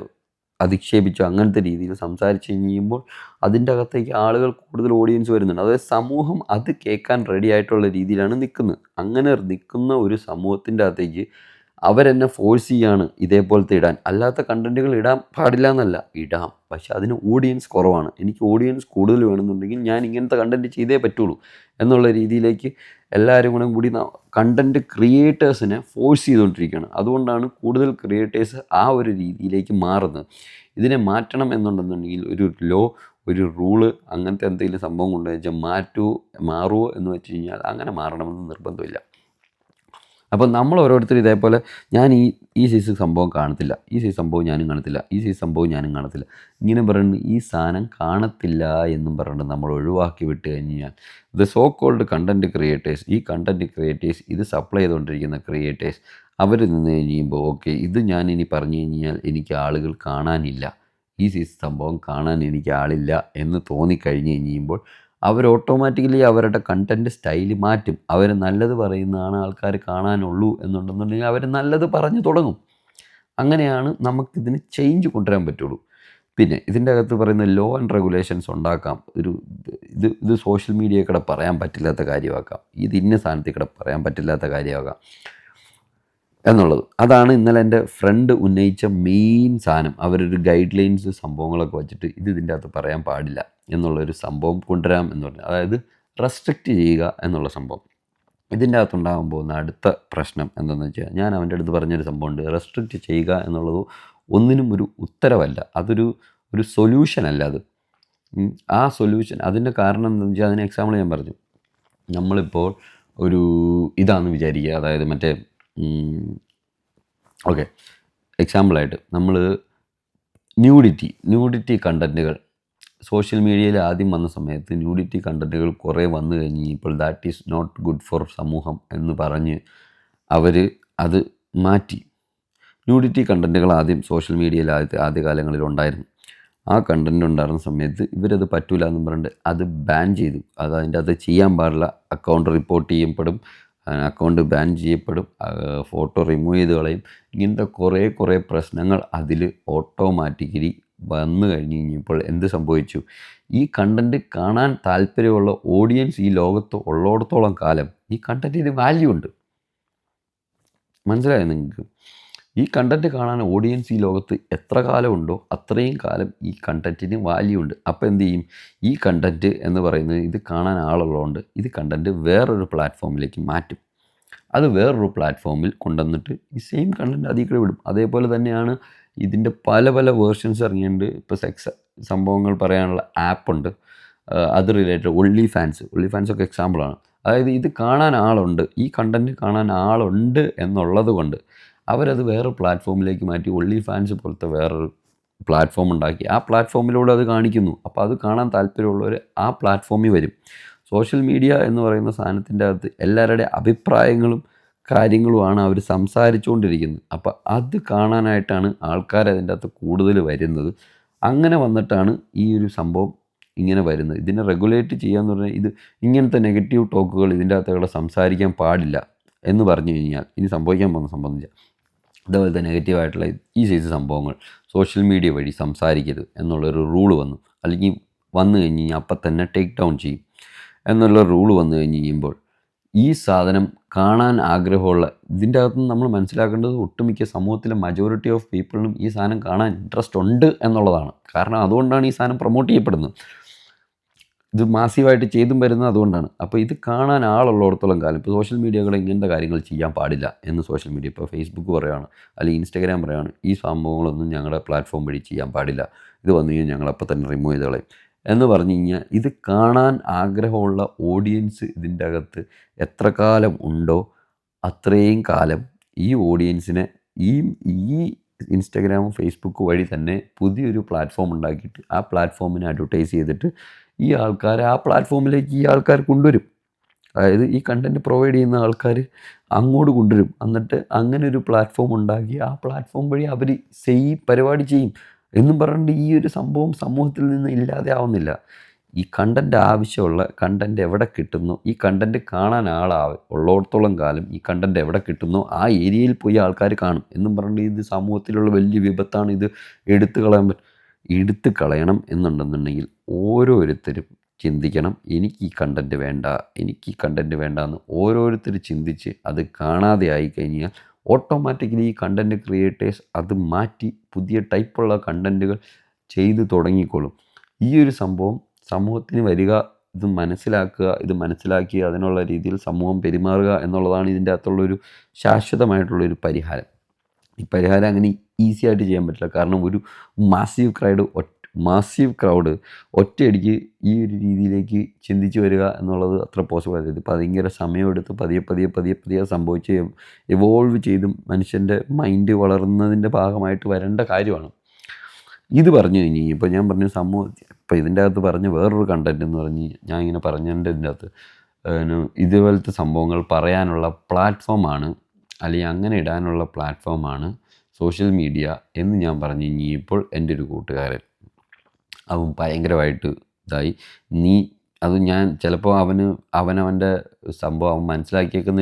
അധിക്ഷേപിച്ചു അങ്ങനത്തെ രീതിയിൽ സംസാരിച്ച് കഴിയുമ്പോൾ അതിൻ്റെ അകത്തേക്ക് ആളുകൾ കൂടുതൽ ഓഡിയൻസ് വരുന്നുണ്ട്. അതായത് സമൂഹം അത് കേൾക്കാൻ റെഡി ആയിട്ടുള്ള രീതിയിലാണ് നിൽക്കുന്നത്. അങ്ങനെ നിൽക്കുന്ന ഒരു സമൂഹത്തിൻ്റെ അകത്തേക്ക് അവരെന്നെ ഫോഴ്സ് ചെയ്യാണ് ഇതേപോലത്തെ ഇടാൻ. അല്ലാത്ത കണ്ടൻറ്റുകൾ ഇടാൻ പാടില്ല എന്നല്ല, ഇടാം, പക്ഷെ അതിന് ഓഡിയൻസ് കുറവാണ്. എനിക്ക് ഓഡിയൻസ് കൂടുതൽ വേണമെന്നുണ്ടെങ്കിൽ ഞാൻ ഇങ്ങനത്തെ കണ്ടൻറ്റ് ചെയ്തേ പറ്റുള്ളൂ എന്നുള്ള രീതിയിലേക്ക് എല്ലാവരും കൂടി കണ്ടൻറ്റ് ക്രിയേറ്റേഴ്സിനെ ഫോഴ്സ് ചെയ്തുകൊണ്ടിരിക്കുകയാണ്. അതുകൊണ്ടാണ് കൂടുതൽ ക്രിയേറ്റേഴ്സ് ആ ഒരു രീതിയിലേക്ക് മാറുന്നത്. ഇതിനെ മാറ്റണം എന്നുണ്ടെന്നുണ്ടെങ്കിൽ ഒരു റൂള് അങ്ങനത്തെ എന്തെങ്കിലും സംഭവം കൊണ്ടുവച്ചാൽ മാറുമോ എന്ന് വെച്ച് കഴിഞ്ഞാൽ അങ്ങനെ മാറണമെന്ന് നിർബന്ധമില്ല. അപ്പോൾ നമ്മൾ ഓരോരുത്തർ ഇതേപോലെ ഞാൻ ഈ സൈസ് സംഭവം കാണത്തില്ല, ഈ സൈസ് സംഭവം ഞാനും കാണത്തില്ല, ഈ സൈസ് സംഭവം ഞാനും കാണത്തില്ല, ഇങ്ങനെ പറഞ്ഞിട്ട് ഈ സാധനം കാണത്തില്ല എന്നും പറഞ്ഞിട്ട് നമ്മൾ ഒഴിവാക്കി വിട്ട് കഴിഞ്ഞാൽ സോ കോൾഡ് കണ്ടൻറ്റ് ക്രിയേറ്റേഴ്സ്, ഈ കണ്ടൻറ്റ് ക്രിയേറ്റേഴ്സ് ഇത് സപ്ലൈ ചെയ്തുകൊണ്ടിരിക്കുന്ന ക്രിയേറ്റേഴ്സ് അവർ നിന്ന് കഴിയുമ്പോൾ ഓക്കെ ഇത് ഞാൻ ഇനി പറഞ്ഞു കഴിഞ്ഞാൽ എനിക്ക് ആളുകൾ കാണാനില്ല, ഈ സൈസ് സംഭവം കാണാൻ എനിക്ക് ആളില്ല എന്ന് തോന്നിക്കഴിഞ്ഞ് കഴിയുമ്പോൾ അവർ ഓട്ടോമാറ്റിക്കലി അവരുടെ കണ്ടൻറ്റ് സ്റ്റൈല് മാറ്റും. അവർ നല്ലത് പറയുന്നതാണ് ആൾക്കാർ കാണാനുള്ളൂ എന്നുണ്ടെന്നുണ്ടെങ്കിൽ അവർ നല്ലത് പറഞ്ഞു തുടങ്ങും. അങ്ങനെയാണ് നമുക്കിതിന് ചേഞ്ച് കൊണ്ടുവരാൻ പറ്റുള്ളൂ. പിന്നെ ഇതിൻ്റെ അകത്ത് പറയുന്ന ലോ ആൻഡ് റെഗുലേഷൻസ് ഉണ്ടാക്കാം. ഇത് സോഷ്യൽ മീഡിയയിൽ കൂടെ പറയാൻ പറ്റില്ലാത്ത കാര്യമാക്കാം, ഇത് ഇന്ന സാധനത്തിൽ കൂടെ പറയാൻ പറ്റില്ലാത്ത കാര്യമാകാം എന്നുള്ളത്. അതാണ് ഇന്നലെ എൻ്റെ ഫ്രണ്ട് ഉന്നയിച്ച മെയിൻ സാധനം. അവരൊരു ഗൈഡ് ലൈൻസ് സംഭവങ്ങളൊക്കെ വെച്ചിട്ട് ഇതിൻ്റെ അകത്ത് പറയാൻ പാടില്ല എന്നുള്ളൊരു സംഭവം കൊണ്ടുവരാം എന്ന് പറഞ്ഞു. അതായത് റെസ്ട്രിക്റ്റ് ചെയ്യുക എന്നുള്ള സംഭവം. ഇതിൻ്റെ അകത്തുണ്ടാകാൻ പോകുന്ന അടുത്ത പ്രശ്നം എന്താണെന്ന് വെച്ചാൽ ഞാൻ അവൻ്റെ അടുത്ത് പറഞ്ഞൊരു സംഭവമുണ്ട്. റെസ്ട്രിക്റ്റ് ചെയ്യുക എന്നുള്ളത് ഒന്നിനും ഒരു ഉത്തരവല്ല, അതൊരു സൊല്യൂഷൻ അല്ല അത്. ആ സൊല്യൂഷൻ അതിൻ്റെ കാരണം എന്താണെന്ന് വെച്ചാൽ അതിന് എക്സാമ്പിൾ ഞാൻ പറഞ്ഞു. നമ്മളിപ്പോൾ ഇതാണെന്ന് വിചാരിക്കുക, അതായത് മറ്റേ ഓക്കെ എക്സാമ്പിളായിട്ട് നമ്മൾ ന്യൂഡിറ്റി കണ്ടൻറ്റുകൾ സോഷ്യൽ മീഡിയയിൽ ആദ്യം വന്ന സമയത്ത് ന്യൂഡിറ്റി കണ്ടൻറ്റുകൾ കുറേ വന്നു കഴിഞ്ഞപ്പോൾ that is not good for സമൂഹം എന്ന് പറഞ്ഞ് അവർ അത് മാറ്റി. ന്യൂഡിറ്റി കണ്ടൻറ്റുകൾ ആദ്യം സോഷ്യൽ മീഡിയയിൽ ആദ്യകാലങ്ങളിൽ ഉണ്ടായിരുന്നു. ആ കണ്ടൻറ്റ് ഉണ്ടായിരുന്ന സമയത്ത് ഇവരത് പറ്റൂല എന്ന് പറഞ്ഞിട്ട് അത് ബാൻ ചെയ്തു. അതിൻ്റെ അത് ചെയ്യാൻ പാടില്ല, അക്കൗണ്ട് റിപ്പോർട്ട് ചെയ്യപ്പെടും, അക്കൗണ്ട് ബാൻ ചെയ്യപ്പെടും, ഫോട്ടോ റിമൂവ് ചെയ്ത് കളയും. ഇങ്ങനത്തെ കുറേ പ്രശ്നങ്ങൾ അതിൽ ഓട്ടോമാറ്റിക്കലി വന്നു കഴിഞ്ഞപ്പോൾ എന്ത് സംഭവിച്ചു? ഈ കണ്ടൻറ്റ് കാണാൻ താല്പര്യമുള്ള ഓഡിയൻസ് ഈ ലോകത്ത് ഉള്ളിടത്തോളം കാലം ഈ കണ്ടൻറ്റിന് വാല്യൂ ഉണ്ട്. മനസ്സിലായോ നിങ്ങൾക്ക്? ഈ കണ്ടൻറ്റ് കാണാൻ ഓഡിയൻസ് ഈ ലോകത്ത് എത്ര കാലമുണ്ടോ അത്രയും കാലം ഈ കണ്ടൻറ്റിന് വാല്യൂ ഉണ്ട്. അപ്പോൾ എന്ത് ചെയ്യും? ഈ കണ്ടൻറ്റ് എന്ന് പറയുന്നത് ഇത് കാണാൻ ആളുള്ളതുകൊണ്ട് ഇത് കണ്ടൻറ്റ് വേറൊരു പ്ലാറ്റ്ഫോമിലേക്ക് മാറ്റും. അത് വേറൊരു പ്ലാറ്റ്ഫോമിൽ കൊണ്ടുവന്നിട്ട് ഈ സെയിം കണ്ടൻറ്റ് അതിൽ കൂടെ വിടും. അതേപോലെ തന്നെയാണ് ഇതിൻ്റെ പല വേർഷൻസ് ഇറങ്ങിയിട്ടുണ്ട്. ഇപ്പോൾ സെക്സ് സംഭവങ്ങൾ പറയാനുള്ള ആപ്പുണ്ട്, അത് റിലേറ്റഡ് ഒൺലി ഫാൻസൊക്കെ എക്സാമ്പിളാണ്. അതായത് ഇത് കാണാൻ ആളുണ്ട്, ഈ കണ്ടൻറ്റ് കാണാൻ ആളുണ്ട് എന്നുള്ളത് കൊണ്ട് അവരത് വേറെ പ്ലാറ്റ്ഫോമിലേക്ക് മാറ്റി ഒൺലി ഫാൻസ് പോലത്തെ വേറൊരു പ്ലാറ്റ്ഫോം ഉണ്ടാക്കി ആ പ്ലാറ്റ്ഫോമിലൂടെ അത് കാണിക്കുന്നു. അപ്പോൾ അത് കാണാൻ താല്പര്യമുള്ളവർ ആ പ്ലാറ്റ്ഫോമിൽ വരും. സോഷ്യൽ മീഡിയ എന്ന് പറയുന്ന സാധനത്തിൻ്റെ അകത്ത് എല്ലാവരുടെ അഭിപ്രായങ്ങളും കാര്യങ്ങളുമാണ് അവർ സംസാരിച്ചുകൊണ്ടിരിക്കുന്നത്. അപ്പോൾ അത് കാണാനായിട്ടാണ് ആൾക്കാർ അതിൻ്റെ അകത്ത് കൂടുതൽ വരുന്നത്. അങ്ങനെ വന്നിട്ടാണ് ഈ ഒരു സംഭവം ഇങ്ങനെ വരുന്നത്. ഇതിനെ റെഗുലേറ്റ് ചെയ്യാന്ന് പറഞ്ഞാൽ ഇത് ഇങ്ങനത്തെ നെഗറ്റീവ് ടോക്കുകൾ ഇതിൻ്റെ അകത്തുകൂടെ സംസാരിക്കാൻ പാടില്ല എന്ന് പറഞ്ഞു കഴിഞ്ഞാൽ ഇനി സംഭവിക്കാൻ പോകുന്ന സംഭവം വെച്ചാൽ അതേപോലത്തെ നെഗറ്റീവായിട്ടുള്ള ഈ സൈസ് സംഭവങ്ങൾ സോഷ്യൽ മീഡിയ വഴി സംസാരിക്കരുത് എന്നുള്ളൊരു റൂള് വന്നു. അല്ലെങ്കിൽ വന്നു കഴിഞ്ഞ് കഴിഞ്ഞാൽ അപ്പം തന്നെ ടേക്ക് ഡൗൺ ചെയ്യും എന്നുള്ള റൂള് വന്നു കഴിഞ്ഞ് കഴിയുമ്പോൾ ഈ സാധനം കാണാൻ ആഗ്രഹമുള്ള ഇതിൻ്റെ അകത്തുനിന്ന് നമ്മൾ മനസ്സിലാക്കേണ്ടത് ഒട്ടുമിക്ക സമൂഹത്തിലെ മജോറിറ്റി ഓഫ് പീപ്പിളിനും ഈ സാധനം കാണാൻ ഇൻട്രസ്റ്റ് ഉണ്ട് എന്നുള്ളതാണ്. കാരണം അതുകൊണ്ടാണ് ഈ സാധനം പ്രൊമോട്ട് ചെയ്യപ്പെടുന്നത്. ഇത് മാസീവായിട്ട് ചെയ്തും വരുന്നത് അതുകൊണ്ടാണ്. അപ്പോൾ ഇത് കാണാൻ ആളുള്ളിടത്തോളം കാലം ഇപ്പോൾ സോഷ്യൽ മീഡിയകൾ ഇങ്ങനത്തെ കാര്യങ്ങൾ ചെയ്യാൻ പാടില്ല എന്ന് സോഷ്യൽ മീഡിയ ഇപ്പോൾ ഫേസ്ബുക്ക് പറയുകയാണ്, അല്ലെങ്കിൽ ഇൻസ്റ്റാഗ്രാം പറയുകയാണ്, ഈ സംഭവങ്ങളൊന്നും ഞങ്ങളുടെ പ്ലാറ്റ്ഫോം വഴി ചെയ്യാൻ പാടില്ല, ഇത് വന്നു കഴിഞ്ഞാൽ ഞങ്ങളപ്പോൾ തന്നെ റിമൂവ് ചെയ്ത് കളയും എന്ന് പറഞ്ഞു കഴിഞ്ഞാൽ ഇത് കാണാൻ ആഗ്രഹമുള്ള ഓഡിയൻസ് ഇതിൻ്റെ അകത്ത് എത്ര കാലം ഉണ്ടോ അത്രയും കാലം ഈ ഓഡിയൻസിനെ ഈ ഇൻസ്റ്റാഗ്രാമും ഫേസ്ബുക്ക് വഴി തന്നെ പുതിയൊരു പ്ലാറ്റ്ഫോം ഉണ്ടാക്കിയിട്ട് ആ പ്ലാറ്റ്ഫോമിനെ അഡ്വർടൈസ് ചെയ്തിട്ട് ഈ ആൾക്കാർ ആ പ്ലാറ്റ്ഫോമിലേക്ക് ഈ ആൾക്കാർ കൊണ്ടുവരും. അതായത് ഈ കണ്ടൻറ്റ് പ്രൊവൈഡ് ചെയ്യുന്ന ആൾക്കാർ അങ്ങോട്ട് കൊണ്ടുവരും. എന്നിട്ട് അങ്ങനെ ഒരു പ്ലാറ്റ്ഫോം ഉണ്ടാക്കി ആ പ്ലാറ്റ്ഫോം വഴി അവർ പരിപാടി ചെയ്യും എന്നും പറഞ്ഞിട്ട് ഈ ഒരു സംഭവം സമൂഹത്തിൽ നിന്ന് ഇല്ലാതെ ആവുന്നില്ല. ഈ കണ്ടൻറ്റ് ആവശ്യമുള്ള കണ്ടൻറ്റ് എവിടെ കിട്ടുന്നു, ഈ കണ്ടൻറ്റ് കാണാൻ ഉള്ളിടത്തോളം കാലം ഈ കണ്ടൻറ്റ് എവിടെ കിട്ടുന്നോ ആ ഏരിയയിൽ പോയി ആൾക്കാർ കാണും എന്നും പറഞ്ഞിട്ട് ഇത് സമൂഹത്തിലുള്ള വലിയ വിപത്താണ്, ഇത് എടുത്തു കളയണം എന്നുണ്ടെന്നുണ്ടെങ്കിൽ ഓരോരുത്തരും ചിന്തിക്കണം. എനിക്ക് ഈ കണ്ടൻറ്റ് വേണ്ട എന്ന് ഓരോരുത്തർ ചിന്തിച്ച് അത് കാണാതെ ആയിക്കഴിഞ്ഞാൽ ഓട്ടോമാറ്റിക്കലി ഈ കണ്ടൻറ്റ് ക്രിയേറ്റേഴ്സ് അത് മാറ്റി പുതിയ ടൈപ്പുള്ള കണ്ടൻറ്റുകൾ ചെയ്തു തുടങ്ങിക്കോളും. ഈ ഒരു സംഭവം സമൂഹത്തിന് വരിക, ഇത് മനസ്സിലാക്കി അതിനുള്ള രീതിയിൽ സമൂഹം പെരുമാറുക എന്നുള്ളതാണ് ഇതിൻ്റെ അകത്തുള്ളൊരു ശാശ്വതമായിട്ടുള്ളൊരു പരിഹാരം. ഈ പരിഹാരം അങ്ങനെ ഈസി ആയിട്ട് ചെയ്യാൻ പറ്റില്ല. കാരണം ഒരു മാസീവ് ക്രൗഡ് ഒറ്റയടിക്ക് ഈ ഒരു രീതിയിലേക്ക് ചിന്തിച്ച് വരിക എന്നുള്ളത് അത്ര പോസിബിൾ അല്ല. ഇത് ഭയങ്കര സമയമെടുത്ത് പതിയെ സംഭവിച്ച് എവോൾവ് ചെയ്തും മനുഷ്യൻ്റെ മൈൻഡ് വളർന്നതിൻ്റെ ഭാഗമായിട്ട് വരേണ്ട കാര്യമാണ്. ഇത് പറഞ്ഞു കഴിഞ്ഞ് ഇപ്പോൾ ഞാൻ പറഞ്ഞ ഇപ്പോൾ ഇതിൻ്റെ അകത്ത് പറഞ്ഞ വേറൊരു കണ്ടൻറ്റ് എന്ന് പറഞ്ഞ് ഞാൻ ഇങ്ങനെ പറഞ്ഞതിൻ്റെ ഇതിൻ്റെ അകത്ത് ഇതുപോലത്തെ സംഭവങ്ങൾ പറയാനുള്ള പ്ലാറ്റ്ഫോമാണ്, അല്ലെങ്കിൽ അങ്ങനെ ഇടാനുള്ള പ്ലാറ്റ്ഫോമാണ് സോഷ്യൽ മീഡിയ എന്ന് ഞാൻ പറഞ്ഞു കഴിഞ്ഞപ്പോൾ എൻ്റെ ഒരു കൂട്ടുകാരൻ അവൻ ഭയങ്കരമായിട്ട് ഇതായി. ഞാൻ ചിലപ്പോൾ അവനവൻ്റെ സംഭവം അവൻ മനസ്സിലാക്കിയേക്കുന്ന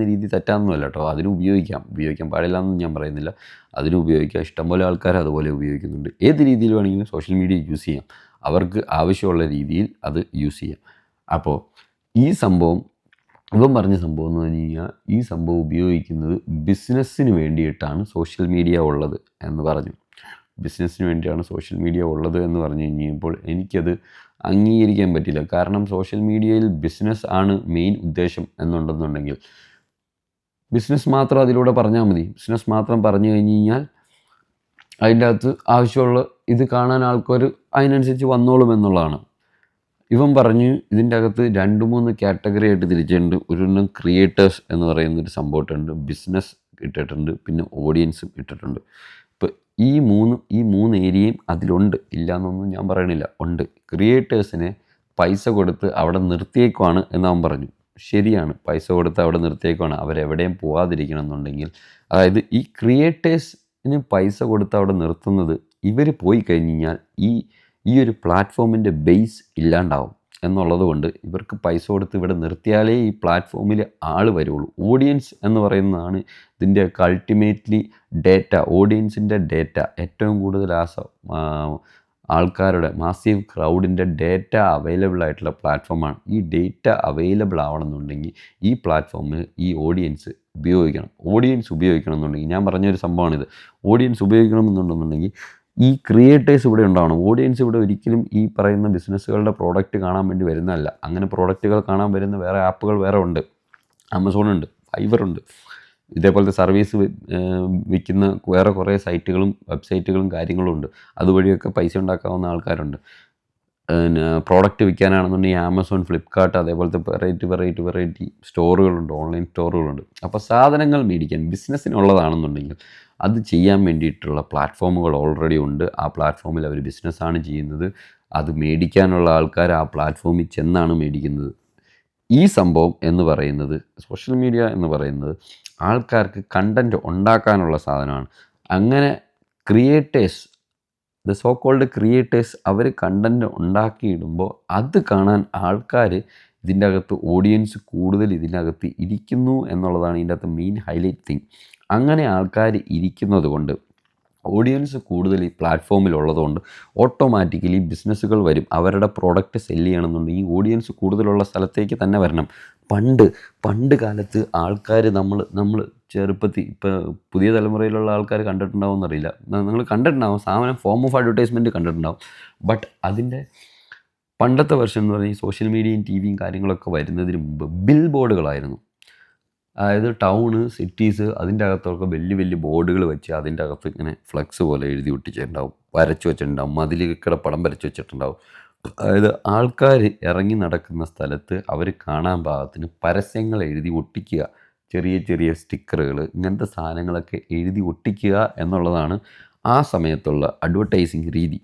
രീതി തെറ്റാണെന്നല്ല കേട്ടോ. അതിന് ഉപയോഗിക്കാൻ പാടില്ല എന്നൊന്നും ഞാൻ പറയുന്നില്ല. അതിന് ഉപയോഗിക്കാം. ഇഷ്ടംപോലെ ആൾക്കാർ അതുപോലെ ഉപയോഗിക്കുന്നുണ്ട്. ഏത് രീതിയിൽ വേണമെങ്കിലും സോഷ്യൽ മീഡിയ യൂസ് ചെയ്യാം, അവർക്ക് ആവശ്യമുള്ള രീതിയിൽ അത് യൂസ് ചെയ്യാം. അപ്പോൾ ഇവൻ പറഞ്ഞ സംഭവം എന്ന് പറഞ്ഞു കഴിഞ്ഞാൽ ഈ സംഭവം ഉപയോഗിക്കുന്നത് ബിസിനസ്സിന് വേണ്ടിയിട്ടാണ് സോഷ്യൽ മീഡിയ ഉള്ളത് എന്ന് പറഞ്ഞു. ബിസിനസ്സിന് വേണ്ടിയാണ് സോഷ്യൽ മീഡിയ ഉള്ളത് എന്ന് പറഞ്ഞു കഴിഞ്ഞപ്പോൾ എനിക്കത് അംഗീകരിക്കാൻ പറ്റില്ല. കാരണം സോഷ്യൽ മീഡിയയിൽ ബിസിനസ് ആണ് മെയിൻ ഉദ്ദേശം എന്നുണ്ടെന്നുണ്ടെങ്കിൽ ബിസിനസ് മാത്രം അതിലൂടെ പറഞ്ഞാൽ മതി. ബിസിനസ് മാത്രം പറഞ്ഞു കഴിഞ്ഞ് കഴിഞ്ഞാൽ അതിൻ്റെ അകത്ത് ആവശ്യമുള്ള ഇത് കാണാൻ ആൾക്കാർ അതിനനുസരിച്ച് വന്നോളും എന്നുള്ളതാണ്. ഇവൻ പറഞ്ഞ് ഇതിൻ്റെ അകത്ത് 2-3 കാറ്റഗറി ആയിട്ട് തിരിച്ചിട്ടുണ്ട്. ഒരെണ്ണം ക്രിയേറ്റേഴ്സ് എന്ന് പറയുന്നൊരു സംഭവം ഇട്ടിട്ടുണ്ട്, ബിസിനസ് ഇട്ടിട്ടുണ്ട്, പിന്നെ ഓഡിയൻസും ഇട്ടിട്ടുണ്ട്. ഇപ്പോൾ ഈ മൂന്ന് ഏരിയയും അതിലുണ്ട്, ഇല്ല എന്നൊന്നും ഞാൻ പറയണില്ല, ഉണ്ട്. ക്രിയേറ്റേഴ്സിനെ പൈസ കൊടുത്ത് അവിടെ നിർത്തിയേക്കുവാണ് എന്ന് അവൻ പറഞ്ഞു. ശരിയാണ്, പൈസ കൊടുത്ത് അവിടെ നിർത്തിയേക്കുവാണ്. അവരെവിടെയും പോകാതിരിക്കണം എന്നുണ്ടെങ്കിൽ, അതായത് ഈ ക്രിയേറ്റേഴ്സിന് പൈസ കൊടുത്ത് അവിടെ നിർത്തുന്നത്, ഇവർ പോയി കഴിഞ്ഞ് കഴിഞ്ഞാൽ ഈ ഒരു പ്ലാറ്റ്ഫോമിൻ്റെ ബേസ് ഇല്ലാണ്ടാവും. എന്നുള്ളത് കൊണ്ട് ഇവർക്ക് പൈസ കൊടുത്ത് ഇവിടെ നിർത്തിയാലേ ഈ പ്ലാറ്റ്ഫോമിൽ ആൾ വരുള്ളൂ. ഓഡിയൻസ് എന്ന് പറയുന്നതാണ് ഇതിൻ്റെയൊക്കെ അൾട്ടിമേറ്റ്ലി ഡേറ്റ. ഓഡിയൻസിൻ്റെ ഡേറ്റ ഏറ്റവും കൂടുതൽ ആൾക്കാരുടെ മാസീവ് ക്രൗഡിൻ്റെ ഡേറ്റ അവൈലബിൾ ആയിട്ടുള്ള പ്ലാറ്റ്ഫോമാണ്. ഈ ഡേറ്റ അവൈലബിൾ ആവണമെന്നുണ്ടെങ്കിൽ ഈ പ്ലാറ്റ്ഫോമിൽ ഈ ഓഡിയൻസ് ഉപയോഗിക്കണം. ഓഡിയൻസ് ഉപയോഗിക്കണം എന്നുണ്ടെങ്കിൽ ഞാൻ പറഞ്ഞൊരു സംഭവമാണിത്. ഓഡിയൻസ് ഉപയോഗിക്കണമെന്നുണ്ടെന്നുണ്ടെങ്കിൽ ഈ ക്രിയേറ്റേഴ്സ് ഇവിടെ ഉണ്ടാവണം. ഓഡിയൻസ് ഇവിടെ ഒരിക്കലും ഈ പറയുന്ന ബിസിനസ്സുകളുടെ പ്രോഡക്റ്റ് കാണാൻ വേണ്ടി വരുന്നതല്ല. അങ്ങനെ പ്രോഡക്റ്റുകൾ കാണാൻ വരുന്ന വേറെ ആപ്പുകൾ വേറെ ഉണ്ട്. ആമസോണുണ്ട്, ഫൈവറുണ്ട്, ഇതേപോലത്തെ സർവീസ് വിൽക്കുന്ന വേറെ കുറേ സൈറ്റുകളും വെബ്സൈറ്റുകളും കാര്യങ്ങളും ഉണ്ട്. അതുവഴിയൊക്കെ പൈസ ഉണ്ടാക്കാവുന്ന ആൾക്കാരുണ്ട്. പിന്നെ പ്രോഡക്റ്റ് വിൽക്കാനാണെന്നുണ്ടെങ്കിൽ ആമസോൺ, ഫ്ലിപ്കാർട്ട്, അതേപോലത്തെ വെറൈറ്റി സ്റ്റോറുകളുണ്ട്, ഓൺലൈൻ സ്റ്റോറുകളുണ്ട്. അപ്പോൾ സാധനങ്ങൾ മേടിക്കാൻ ബിസിനസ്സിനുള്ളതാണെന്നുണ്ടെങ്കിൽ അത് ചെയ്യാൻ വേണ്ടിയിട്ടുള്ള പ്ലാറ്റ്ഫോമുകൾ ഓൾറെഡി ഉണ്ട്. ആ പ്ലാറ്റ്ഫോമിൽ അവർ ബിസിനസ്സാണ് ചെയ്യുന്നത്. അത് മേടിക്കാനുള്ള ആൾക്കാർ ആ പ്ലാറ്റ്ഫോമിൽ ചെന്നാണ് മേടിക്കുന്നത്. ഈ സംഭവം എന്ന് പറയുന്നത്, സോഷ്യൽ മീഡിയ എന്ന് പറയുന്നത് ആൾക്കാർക്ക് കണ്ടൻറ്റ് ഉണ്ടാക്കാനുള്ള സാധനമാണ്. അങ്ങനെ creators, the so called creators, അവർ കണ്ടൻറ്റ് ഉണ്ടാക്കിയിടുമ്പോൾ അത് കാണാൻ ആൾക്കാർ, ഇതിൻ്റെ അകത്ത് ഓഡിയൻസ് കൂടുതൽ ഇതിനകത്ത് ഇരിക്കുന്നു എന്നുള്ളതാണ് ഇതിൻ്റെ അകത്ത് മെയിൻ ഹൈലൈറ്റ് തിങ്. അങ്ങനെ ആൾക്കാർ ഇരിക്കുന്നത് കൊണ്ട്, ഓഡിയൻസ് കൂടുതൽ ഈ പ്ലാറ്റ്ഫോമിലുള്ളതുകൊണ്ട് ഓട്ടോമാറ്റിക്കലി ബിസിനസ്സുകൾ വരും. അവരുടെ പ്രോഡക്റ്റ് സെല്ല് ചെയ്യണമെന്നുണ്ടെങ്കിൽ ഓഡിയൻസ് കൂടുതലുള്ള സ്ഥലത്തേക്ക് തന്നെ വരണം. പണ്ട് കാലത്ത് ആൾക്കാർ നമ്മൾ ചെറുപ്പത്തിൽ, ഇപ്പോൾ പുതിയ തലമുറയിലുള്ള ആൾക്കാർ കണ്ടിട്ടുണ്ടാവും എന്നറിയില്ല, നിങ്ങൾ കണ്ടിട്ടുണ്ടാവും, സാധനം ഫോം ഓഫ് അഡ്വർടൈസ്മെൻറ്റ് കണ്ടിട്ടുണ്ടാവും. ബട്ട് അതിൻ്റെ പണ്ടത്തെ വെർഷൻ എന്ന് പറഞ്ഞാൽ സോഷ്യൽ മീഡിയയും ടി വിയും കാര്യങ്ങളൊക്കെ വരുന്നതിന് മുമ്പ് ബിൽ ബോർഡുകളായിരുന്നു. അതായത് ടൗണ്, സിറ്റീസ്, അതിൻ്റെ അകത്തൊക്കെ വലിയ ബോർഡുകൾ വെച്ച് അതിൻ്റെ അകത്ത് ഇങ്ങനെ ഫ്ലക്സ് പോലെ എഴുതി ഒട്ടിച്ചിട്ടുണ്ടാവും, വരച്ച് വെച്ചിട്ടുണ്ടാവും, മതിലിക്കടെ പടം വരച്ച് വെച്ചിട്ടുണ്ടാവും. അതായത് ആൾക്കാർ ഇറങ്ങി നടക്കുന്ന സ്ഥലത്ത് അവർ കാണാൻ പാകത്തിന് പരസ്യങ്ങൾ എഴുതി ഒട്ടിക്കുക, ചെറിയ സ്റ്റിക്കറുകൾ, ഇങ്ങനത്തെ സാധനങ്ങളൊക്കെ എഴുതി ഒട്ടിക്കുക എന്നുള്ളതാണ് ആ സമയത്തുള്ള അഡ്വർടൈസിങ് രീതി.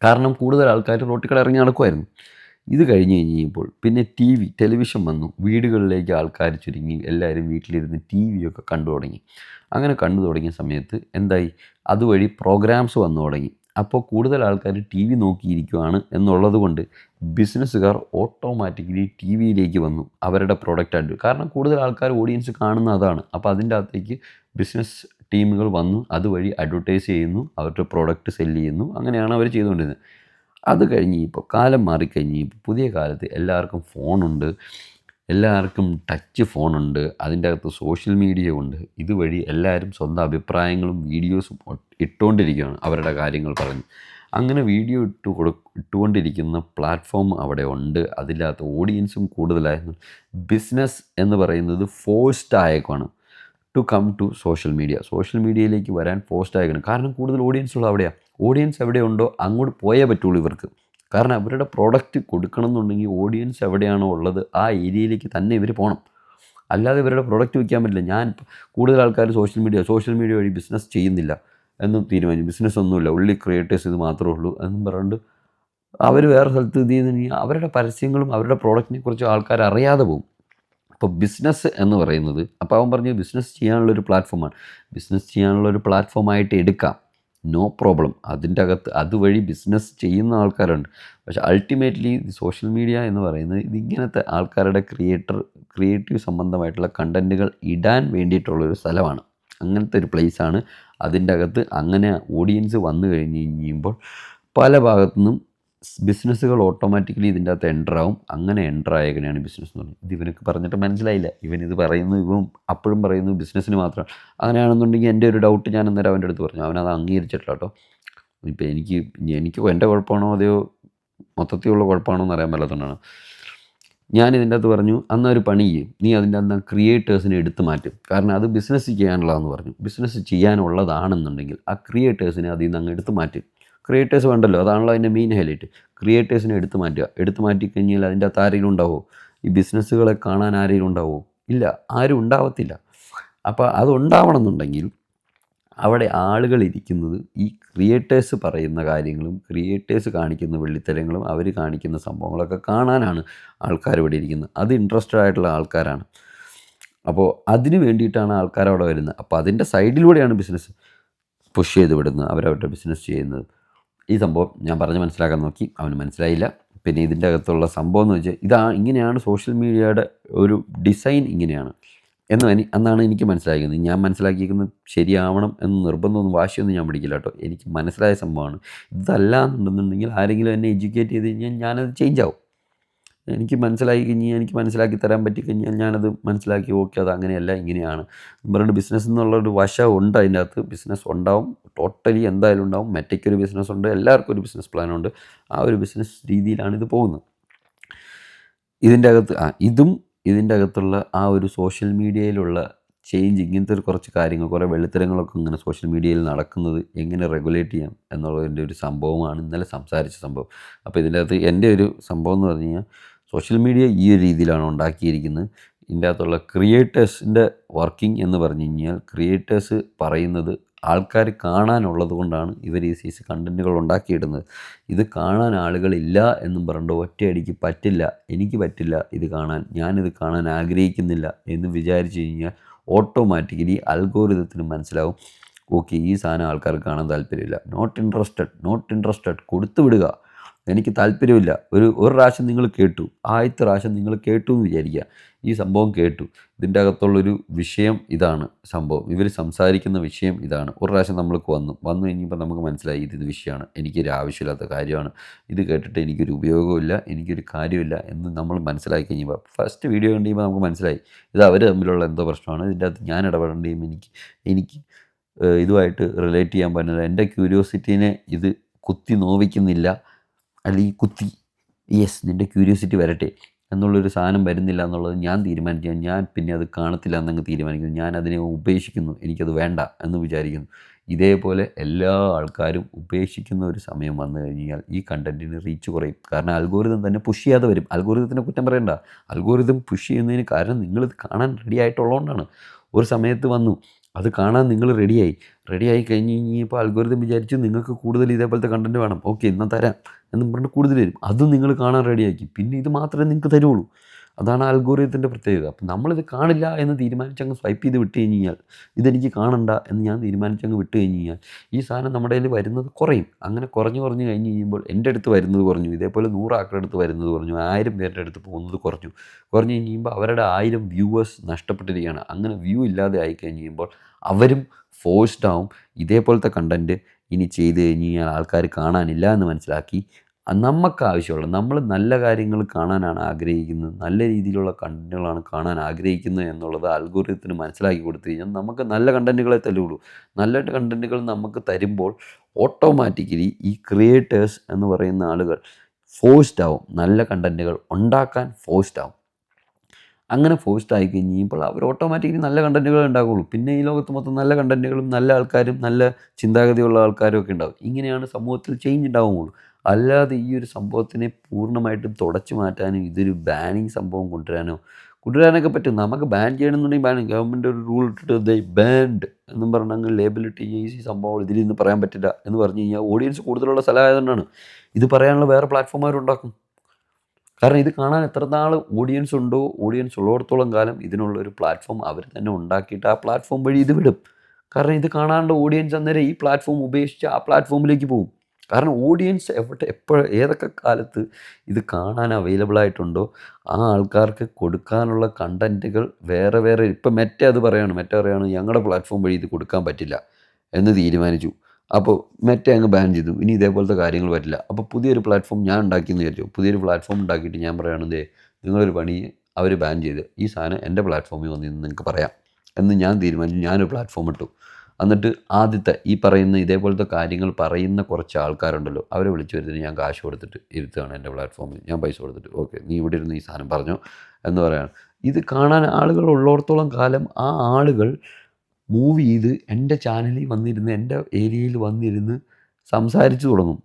കാരണം കൂടുതൽ ആൾക്കാർ റോട്ടിൽ ഇറങ്ങി നടക്കുമായിരുന്നു. ഇത് കഴിഞ്ഞ് കഴിഞ്ഞപ്പോൾ പിന്നെ ടെലിവിഷൻ വന്നു. വീടുകളിലേക്ക് ആൾക്കാർ ചുരുങ്ങി, എല്ലാവരും വീട്ടിലിരുന്ന് ടി വിയൊക്കെ കണ്ടു തുടങ്ങി. അങ്ങനെ കണ്ടു തുടങ്ങിയ സമയത്ത് എന്തായി, അതുവഴി പ്രോഗ്രാംസ് വന്നു തുടങ്ങി. അപ്പോൾ കൂടുതൽ ആൾക്കാർ ടി വി നോക്കിയിരിക്കുകയാണ് എന്നുള്ളത് കൊണ്ട് ബിസിനസ്സുകാർ ഓട്ടോമാറ്റിക്കലി ടി വിയിലേക്ക് വന്നു അവരുടെ പ്രോഡക്റ്റ് കാരണം കൂടുതൽ ആൾക്കാർ ഓഡിയൻസ് കാണുന്ന അതാണ്. അപ്പോൾ അതിൻ്റെ അകത്തേക്ക് ബിസിനസ് ടീമുകൾ വന്നു, അതുവഴി അഡ്വർടൈസ് ചെയ്യുന്നു, അവരുടെ പ്രോഡക്റ്റ് സെല്ല് ചെയ്യുന്നു. അങ്ങനെയാണ് അവർ ചെയ്തുകൊണ്ടിരുന്നത്. അത് കഴിഞ്ഞ് ഇപ്പോൾ കാലം മാറിക്കഴിഞ്ഞ് ഇപ്പോൾ പുതിയ കാലത്ത് എല്ലാവർക്കും ഫോണുണ്ട്, എല്ലാവർക്കും ടച്ച് ഫോണുണ്ട്, അതിൻ്റെ അകത്ത് സോഷ്യൽ മീഡിയ ഉണ്ട്. ഇതുവഴി എല്ലാവരും സ്വന്തം അഭിപ്രായങ്ങളും വീഡിയോസും ഇട്ടുകൊണ്ടിരിക്കുകയാണ്, അവരുടെ കാര്യങ്ങൾ പറഞ്ഞ്. അങ്ങനെ വീഡിയോ ഇട്ടുകൊണ്ടിരിക്കുന്ന പ്ലാറ്റ്ഫോം അവിടെ ഉണ്ട്. അതിനകത്ത് ഓഡിയൻസും കൂടുതലായിരുന്നു. ബിസിനസ് എന്ന് പറയുന്നത് ഫോഴ്സ്ഡ് ആയേക്കാണ് to come to social media. Social മീഡിയയിലേക്ക് വരാൻ ഫോഴ്സ്ഡ് ആയേക്കാണ്. കാരണം കൂടുതൽ ഓഡിയൻസ് ഉള്ളത് അവിടെയാണ്. ഓഡിയൻസ് എവിടെയുണ്ടോ അങ്ങോട്ട് പോയേ പറ്റുള്ളൂ ഇവർക്ക്. കാരണം അവരുടെ പ്രോഡക്റ്റ് കൊടുക്കണം എന്നുണ്ടെങ്കിൽ ഓഡിയൻസ് എവിടെയാണോ ഉള്ളത് ആ ഏരിയയിലേക്ക് തന്നെ ഇവർ പോകണം. അല്ലാതെ ഇവരുടെ പ്രോഡക്റ്റ് വിൽക്കാൻ പറ്റില്ല. ഞാൻ കൂടുതൽ ആൾക്കാർ സോഷ്യൽ മീഡിയ വഴി ബിസിനസ് ചെയ്യുന്നില്ല എന്നും തീരുമാനിച്ചു. ബിസിനസ് ഒന്നുമില്ല, ഉള്ളി ക്രിയേറ്റേഴ്സ് ഇത് മാത്രമേ ഉള്ളൂ എന്നും പറഞ്ഞിട്ട് അവർ വേറെ സ്ഥലത്ത് ഇത് ചെയ്യുന്നുണ്ടെങ്കിൽ അവരുടെ പരസ്യങ്ങളും അവരുടെ പ്രോഡക്റ്റിനെ കുറിച്ച് ആൾക്കാർ അറിയാതെ പോകും. അപ്പോൾ ബിസിനസ് എന്ന് പറയുന്നത്, അപ്പോൾ അവൻ പറഞ്ഞു ബിസിനസ് ചെയ്യാനുള്ളൊരു പ്ലാറ്റ്ഫോമാണ്. ബിസിനസ് ചെയ്യാനുള്ളൊരു പ്ലാറ്റ്ഫോമായിട്ട് എടുക്കാം, നോ പ്രോബ്ലം. അതിൻ്റെ അകത്ത് അതുവഴി ബിസിനസ് ചെയ്യുന്ന ആൾക്കാരുണ്ട്. പക്ഷേ അൾട്ടിമേറ്റ്ലി സോഷ്യൽ മീഡിയ എന്ന് പറയുന്നത് ഇതിങ്ങനത്തെ ആൾക്കാരുടെ ക്രിയേറ്റീവ് സംബന്ധമായിട്ടുള്ള കണ്ടൻറ്റുകൾ ഇടാൻ വേണ്ടിയിട്ടുള്ളൊരു സ്ഥലമാണ്. അങ്ങനത്തെ ഒരു പ്ലേസാണ്. അതിൻ്റെ അകത്ത് അങ്ങനെ ഓഡിയൻസ് വന്നു കഴിയുമ്പോൾ പല ഭാഗത്തു നിന്നും ബിസിനസ്സുകൾ ഓട്ടോമാറ്റിക്കലി ഇതിൻ്റെ അകത്ത് എൻ്ററാവും. അങ്ങനെ എൻ്ററായതിനാണ് ബിസിനസ് എന്ന് പറയുന്നത്. ഇത് ഇവനക്ക് പറഞ്ഞിട്ട് മനസ്സിലായില്ല. ഇവനിത് പറയുന്നു, ഇവൻ അപ്പോഴും പറയുന്നു ബിസിനസ്സിന് മാത്രം. അങ്ങനെയാണെന്നുണ്ടെങ്കിൽ എൻ്റെ ഒരു ഡൗട്ട് ഞാൻ അന്നേരം അവൻ്റെ അടുത്ത് പറഞ്ഞു. അവനത് അംഗീകരിച്ചിട്ടില്ല കേട്ടോ. ഇപ്പോൾ എനിക്ക് എൻ്റെ കുഴപ്പമാണോ അതെയോ മൊത്തത്തിലുള്ള കുഴപ്പമാണോ എന്ന് അറിയാൻ പറ്റാത്തതുകൊണ്ടാണ് ഞാൻ ഇതിൻ്റെ അകത്ത് പറഞ്ഞു, അന്നൊരു പണി ചെയ്യും, നീ അതിൻ്റെ അന്ന് ക്രിയേറ്റേഴ്സിനെ എടുത്ത് മാറ്റും. കാരണം അത് ബിസിനസ് ചെയ്യാനുള്ളതെന്ന് പറഞ്ഞു. ബിസിനസ് ചെയ്യാനുള്ളതാണെന്നുണ്ടെങ്കിൽ ആ ക്രിയേറ്റേഴ്സിനെ അതിൽ നിന്ന് അങ്ങ് എടുത്ത് മാറ്റും. ക്രിയേറ്റേഴ്സ് വേണ്ടല്ലോ, അതാണല്ലോ അതിൻ്റെ മെയിൻ ഹൈലൈറ്റ്. ക്രിയേറ്റേഴ്സിനെ എടുത്ത് മാറ്റിക്കഴിഞ്ഞാൽ അതിൻ്റെ അകത്ത് ആരെങ്കിലും ഉണ്ടാവുമോ? ഈ ബിസിനസ്സുകളെ കാണാൻ ആരെങ്കിലും ഉണ്ടാവുമോ? ഇല്ല, ആരും ഉണ്ടാവത്തില്ല. അപ്പോൾ അതുണ്ടാവണം എന്നുണ്ടെങ്കിൽ അവിടെ ആളുകൾ ഇരിക്കുന്നത് ഈ ക്രിയേറ്റേഴ്സ് പറയുന്ന കാര്യങ്ങളും ക്രിയേറ്റേഴ്സ് കാണിക്കുന്ന വെള്ളിത്തരങ്ങളും അവർ കാണിക്കുന്ന സംഭവങ്ങളൊക്കെ കാണാനാണ് ആൾക്കാർ ഇവിടെ ഇരിക്കുന്നത്. അത് ഇൻട്രസ്റ്റഡ് ആയിട്ടുള്ള ആൾക്കാരാണ്. അപ്പോൾ അതിന് വേണ്ടിയിട്ടാണ് ആൾക്കാർ അവിടെ വരുന്നത്. അപ്പോൾ അതിൻ്റെ സൈഡിലൂടെയാണ് ബിസിനസ് പുഷ് ചെയ്ത് വിടുന്നത്, അവരവരുടെ ബിസിനസ് ചെയ്യുന്നത്. ഈ സംഭവം ഞാൻ പറഞ്ഞ് മനസ്സിലാക്കാൻ നോക്കി, അവന് മനസ്സിലായില്ല. പിന്നെ ഇതിൻ്റെ അകത്തുള്ള സംഭവം എന്ന് വെച്ചാൽ ഇങ്ങനെയാണ് സോഷ്യൽ മീഡിയയുടെ ഒരു ഡിസൈൻ ഇങ്ങനെയാണ് എന്നാണ് എനിക്ക് മനസ്സിലാക്കുന്നത്. ഞാൻ മനസ്സിലാക്കിയിരിക്കുന്നത് ശരിയാവണം എന്ന് നിർബന്ധമൊന്നും വാശിയൊന്നും ഞാൻ പിടിക്കില്ല കേട്ടോ. എനിക്ക് മനസ്സിലായ സംഭവമാണ്. ഇതല്ല എന്നുണ്ടെന്നുണ്ടെങ്കിൽ ആരെങ്കിലും എന്നെ എഡ്യൂക്കേറ്റ് ചെയ്ത് കഴിഞ്ഞാൽ ഞാനത് ചേഞ്ച് ആവും. എനിക്ക് മനസ്സിലാക്കി കഴിഞ്ഞാൽ എനിക്ക് മനസ്സിലാക്കി തരാൻ പറ്റിക്കഴിഞ്ഞാൽ ഞാനത് മനസ്സിലാക്കി ഓക്കെ അത് അങ്ങനെയല്ല ഇങ്ങനെയാണ് പറഞ്ഞിട്ട് ബിസിനസ് എന്നുള്ളൊരു വശം ഉണ്ട് അതിൻ്റെ അകത്ത്. ബിസിനസ് ഉണ്ടാവും, ടോട്ടലി എന്തായാലും ഉണ്ടാവും. മെറ്റയ്ക്കൊരു ബിസിനസ് ഉണ്ട്, എല്ലാവർക്കും ഒരു ബിസിനസ് പ്ലാനുണ്ട്. ആ ഒരു ബിസിനസ് രീതിയിലാണ് ഇത് പോകുന്നത്. ഇതിൻ്റെ അകത്ത് ഇതിൻ്റെ അകത്തുള്ള ആ ഒരു സോഷ്യൽ മീഡിയയിലുള്ള ചേഞ്ച്, ഇങ്ങനത്തെ കുറച്ച് കാര്യങ്ങൾ, കുറേ വെള്ളിത്തരങ്ങളൊക്കെ ഇങ്ങനെ സോഷ്യൽ മീഡിയയിൽ നടക്കുന്നത് എങ്ങനെ റെഗുലേറ്റ് ചെയ്യാം എന്നുള്ളതിൻ്റെ ഒരു സംഭവമാണ് ഇന്നലെ സംസാരിച്ച സംഭവം. അപ്പോൾ ഇതിൻ്റെ അകത്ത് എൻ്റെ ഒരു സംഭവം എന്ന് പറഞ്ഞു കഴിഞ്ഞാൽ സോഷ്യൽ മീഡിയ ഈ ഒരു രീതിയിലാണ് ഉണ്ടാക്കിയിരിക്കുന്നത്. ഇതിൻ്റെ അകത്തുള്ള ക്രിയേറ്റേഴ്സിൻ്റെ വർക്കിംഗ് എന്ന് പറഞ്ഞു കഴിഞ്ഞാൽ ക്രിയേറ്റേഴ്സ് പറയുന്നത് ആൾക്കാർ കാണാനുള്ളത് കൊണ്ടാണ് ഇവർ ഈ സീസ് കണ്ടൻറ്റുകൾ ഉണ്ടാക്കിയിടുന്നത്. ഇത് കാണാൻ ആളുകളില്ല എന്നും പറഞ്ഞിട്ട് ഒറ്റയടിക്ക് പറ്റില്ല, എനിക്ക് പറ്റില്ല ഇത് കാണാൻ, ഞാനിത് കാണാൻ ആഗ്രഹിക്കുന്നില്ല എന്ന് വിചാരിച്ചു കഴിഞ്ഞാൽ ഓട്ടോമാറ്റിക്കലി അൽഗോരിതത്തിന് മനസ്സിലാവും ഓക്കെ ഈ സാധനം ആൾക്കാർക്ക് കാണാൻ താല്പര്യമില്ല, നോട്ട് ഇൻട്രസ്റ്റഡ് കൊടുത്തു വിടുക. എനിക്ക് താല്പര്യമില്ല. ഒരു പ്രാവശ്യം നിങ്ങൾ കേട്ടു, ആദ്യത്തെ പ്രാവശ്യം നിങ്ങൾ കേട്ടു എന്ന് വിചാരിക്കുക, ഈ സംഭവം കേട്ടു, ഇതിൻ്റെ അകത്തുള്ളൊരു വിഷയം ഇതാണ് സംഭവം, ഇവർ സംസാരിക്കുന്ന വിഷയം ഇതാണ്. ഒരു പ്രാവശ്യം നമ്മൾക്ക് വന്നു കഴിഞ്ഞപ്പോൾ നമുക്ക് മനസ്സിലായി ഇത് വിഷയമാണ്, എനിക്കൊരു ആവശ്യമില്ലാത്ത കാര്യമാണ്, ഇത് കേട്ടിട്ട് എനിക്കൊരു ഉപയോഗമില്ല, എനിക്കൊരു കാര്യമില്ല എന്ന് നമ്മൾ മനസ്സിലാക്കി കഴിഞ്ഞപ്പോൾ ഫസ്റ്റ് വീഡിയോ കണ്ടു കഴിയുമ്പോൾ നമുക്ക് മനസ്സിലായി ഇത് അവർ തമ്മിലുള്ള എന്തോ പ്രശ്നമാണ്, ഇതിൻ്റെ അകത്ത് ഞാൻ ഇടപെടേണ്ടി കഴിയുമ്പോൾ എനിക്ക് ഇതുമായിട്ട് റിലേറ്റ് ചെയ്യാൻ പറ്റുന്നില്ല, എൻ്റെ ക്യൂരിയോസിറ്റീനെ ഇത് കുത്തി നോവിക്കുന്നില്ല, അല്ലെങ്കിൽ നിൻ്റെ ക്യൂരിയോസിറ്റി വരട്ടെ എന്നുള്ളൊരു സാധനം വരുന്നില്ല എന്നുള്ളത് ഞാൻ തീരുമാനിക്കുക, ഞാൻ പിന്നെ അത് കാണത്തില്ല എന്നങ്ങ് തീരുമാനിക്കുന്നു, ഞാൻ അതിനെ ഉപേക്ഷിക്കുന്നു, എനിക്കത് വേണ്ട എന്ന് വിചാരിക്കുന്നു. ഇതേപോലെ എല്ലാ ആൾക്കാരും ഉപേക്ഷിക്കുന്ന ഒരു സമയം വന്നു കഴിഞ്ഞാൽ ഈ കണ്ടൻറ്റിന് റീച്ച് കുറയും. കാരണം അൽഗോരിതം തന്നെ പുഷ് ചെയ്യാതെ വരും. അൽഗോരിതത്തിനെ കുറ്റം പറയണ്ട, അൽഗോരിതം പുഷ് ചെയ്യുന്നതിന് കാരണം നിങ്ങളിത് കാണാൻ റെഡി ആയിട്ടുള്ളതുകൊണ്ടാണ്. ഒരു സമയത്ത് വന്നു അത് കാണാൻ നിങ്ങൾ റെഡിയായി കഴിഞ്ഞ് കഴിഞ്ഞപ്പോൾ അൽഗോരിതം വിചാരിച്ചു നിങ്ങൾക്ക് കൂടുതൽ ഇതേപോലത്തെ കണ്ടൻറ്റ് വേണം, ഓക്കെ എന്നാൽ തരാം എന്നും പറഞ്ഞിട്ട് കൂടുതൽ വരും. അതും നിങ്ങൾ കാണാൻ റെഡിയാക്കി, പിന്നെ ഇത് മാത്രമേ നിങ്ങൾക്ക് തരുള്ളൂ. അതാണ് അൽഗോരിതത്തിൻ്റെ പ്രത്യേകത. അപ്പം നമ്മളിത് കാണില്ല എന്ന് തീരുമാനിച്ചങ്ങ് സ്വൈപ്പ് ചെയ്ത് വിട്ട് കഴിഞ്ഞ് കഴിഞ്ഞാൽ, ഇതെനിക്ക് കാണണ്ട എന്ന് ഞാൻ തീരുമാനിച്ചങ്ങ് വിട്ട് കഴിഞ്ഞ് കഴിഞ്ഞാൽ ഈ സാധനം നമ്മുടെ കയ്യിൽ വരുന്നത് കുറയും. അങ്ങനെ കുറഞ്ഞ് കഴിഞ്ഞ് കഴിയുമ്പോൾ എൻ്റെ അടുത്ത് വരുന്നത് കുറഞ്ഞു, ഇതേപോലെ 100 ആൾക്കാരുടെ അടുത്ത് വരുന്നത് കുറഞ്ഞു, 1000 പേരുടെ അടുത്ത് പോകുന്നത് കുറഞ്ഞു കഴിഞ്ഞ് കഴിയുമ്പോൾ അവരുടെ 1000 വ്യൂവേഴ്സ് നഷ്ടപ്പെട്ടിരിക്കുകയാണ്. അങ്ങനെ വ്യൂ ഇല്ലാതെ ആയിക്കഴിഞ്ഞ് കഴിയുമ്പോൾ അവരും ഫോഴ്സ്ഡ് ആവും ഇതേപോലത്തെ കണ്ടൻറ്റ് ഇനി ചെയ്ത് കഴിഞ്ഞ് കഴിഞ്ഞാൽ ആൾക്കാർ കാണാനില്ല എന്ന് മനസ്സിലാക്കി നമുക്ക് ആവശ്യമുള്ള, നമ്മൾ നല്ല കാര്യങ്ങൾ കാണാനാണ് ആഗ്രഹിക്കുന്നത്, നല്ല രീതിയിലുള്ള കണ്ടൻറ്റുകളാണ് കാണാൻ ആഗ്രഹിക്കുന്നത് എന്നുള്ളത് അൽഗോരിതത്തിന് മനസ്സിലാക്കി കൊടുത്തു കഴിഞ്ഞാൽ നമുക്ക് നല്ല കണ്ടൻറ്റുകളെ തരുള്ളൂ. നല്ല കണ്ടൻറ്റുകൾ നമുക്ക് തരുമ്പോൾ ഓട്ടോമാറ്റിക്കലി ഈ ക്രിയേറ്റേഴ്സ് എന്ന് പറയുന്ന ആളുകൾ ഫോഴ്സ്ഡ് ആവും, നല്ല കണ്ടൻറ്റുകൾ ഉണ്ടാക്കാൻ ഫോഴ്സ്ഡ് ആവും. അങ്ങനെ ഫോഴ്സ്ഡ് ആയി കഴിഞ്ഞപ്പോൾ അവർ ഓട്ടോമാറ്റിക്കലി നല്ല കണ്ടൻറ്റുകൾ ഉണ്ടാകുള്ളൂ. പിന്നെ ഈ ലോകത്ത് മൊത്തം നല്ല കണ്ടൻറ്റുകളും നല്ല ആൾക്കാരും നല്ല ചിന്താഗതിയുള്ള ആൾക്കാരും ഒക്കെ ഉണ്ടാവും. ഇങ്ങനെയാണ് സമൂഹത്തിൽ ചേഞ്ച് ഉണ്ടാവുകയുള്ളൂ. അല്ലാതെ ഈ ഒരു സംഭവത്തിനെ പൂർണ്ണമായിട്ടും തുടച്ചു മാറ്റാനും ഇതൊരു ബാനിങ് സംഭവം കൊണ്ടുവരാനൊക്കെ പറ്റും. നമുക്ക് ബാൻ ചെയ്യണമെന്നുണ്ടെങ്കിൽ ബാൻ, ഗവൺമെൻറ് ഒരു റൂൾ ഇട്ടിട്ട് ദേ ബാൻഡ് എന്നും പറഞ്ഞ് അങ്ങ് ലേബിലിട്ട് ഈ സംഭവം ഇതിൽ നിന്ന് പറയാൻ പറ്റില്ല എന്ന് പറഞ്ഞു കഴിഞ്ഞാൽ ഓഡിയൻസ് കൂടുതലുള്ള സ്ഥലമായതുകൊണ്ടാണ് ഇത് പറയാനുള്ള വേറെ പ്ലാറ്റ്ഫോമുകാരുണ്ടാക്കും. കാരണം ഇത് കാണാൻ എത്ര നാൾ ഓഡിയൻസ് ഉണ്ടോ, ഓഡിയൻസ് ഉള്ളിടത്തോളം കാലം ഇതിനുള്ളൊരു പ്ലാറ്റ്ഫോം അവർ തന്നെ ഉണ്ടാക്കിയിട്ട് ആ പ്ലാറ്റ്ഫോം വഴി ഇത് വിടും. കാരണം ഇത് കാണാനുള്ള ഓഡിയൻസ് അന്നേരം ഈ പ്ലാറ്റ്ഫോം ഉപേക്ഷിച്ച് ആ പ്ലാറ്റ്ഫോമിലേക്ക് പോകും. കാരണം ഓഡിയൻസ് ഏതൊക്കെ കാലത്ത് ഇത് കാണാൻ അവൈലബിൾ ആയിട്ടുണ്ടോ ആ ആൾക്കാർക്ക് കൊടുക്കാനുള്ള കണ്ടൻറ്റുകൾ വേറെ ഇപ്പം മെറ്റ പറയാണ് ഞങ്ങളുടെ പ്ലാറ്റ്ഫോം വഴി ഇത് കൊടുക്കാൻ പറ്റില്ല എന്ന് തീരുമാനിച്ചു. അപ്പോൾ മെറ്റ അങ്ങ് ബാൻ ചെയ്തു, ഇനി ഇതേപോലത്തെ കാര്യങ്ങൾ പറ്റില്ല. അപ്പോൾ പുതിയൊരു പ്ലാറ്റ്ഫോം ഞാൻ ഉണ്ടാക്കിയെന്ന് വിചാരിച്ചു, പുതിയൊരു പ്ലാറ്റ്ഫോം ഉണ്ടാക്കിയിട്ട് ഞാൻ പറയുകയാണെന്തേ നിങ്ങളൊരു പണി അവർ ബാൻ ചെയ്ത് ഈ സാധനം എൻ്റെ പ്ലാറ്റ്ഫോമിൽ വന്നിരുന്ന് നിങ്ങൾക്ക് പറയാം എന്ന് ഞാൻ തീരുമാനിച്ചു. ഞാനൊരു പ്ലാറ്റ്ഫോം ഇട്ടു. എന്നിട്ട് ആദ്യത്തെ ഈ പറയുന്ന ഇതേപോലത്തെ കാര്യങ്ങൾ പറയുന്ന കുറച്ച് ആൾക്കാരുണ്ടല്ലോ അവരെ വിളിച്ചു വരുത്തിട്ട് ഞാൻ കാശ് കൊടുത്തിട്ട് ഇരുത്തുകയാണ് എൻ്റെ പ്ലാറ്റ്ഫോമിൽ, ഞാൻ പൈസ കൊടുത്തിട്ട് ഓക്കെ നീ ഇവിടെ ഇരുന്ന് ഈ സാധനം പറഞ്ഞോ എന്ന് പറയാണ്. ഇത് കാണാൻ ആളുകൾ ഉള്ളിടത്തോളം കാലം ആ ആളുകൾ മൂവ് ചെയ്ത് എൻ്റെ ചാനലിൽ വന്നിരുന്ന് എൻ്റെ ഏരിയയിൽ വന്നിരുന്ന് സംസാരിച്ചു തുടങ്ങും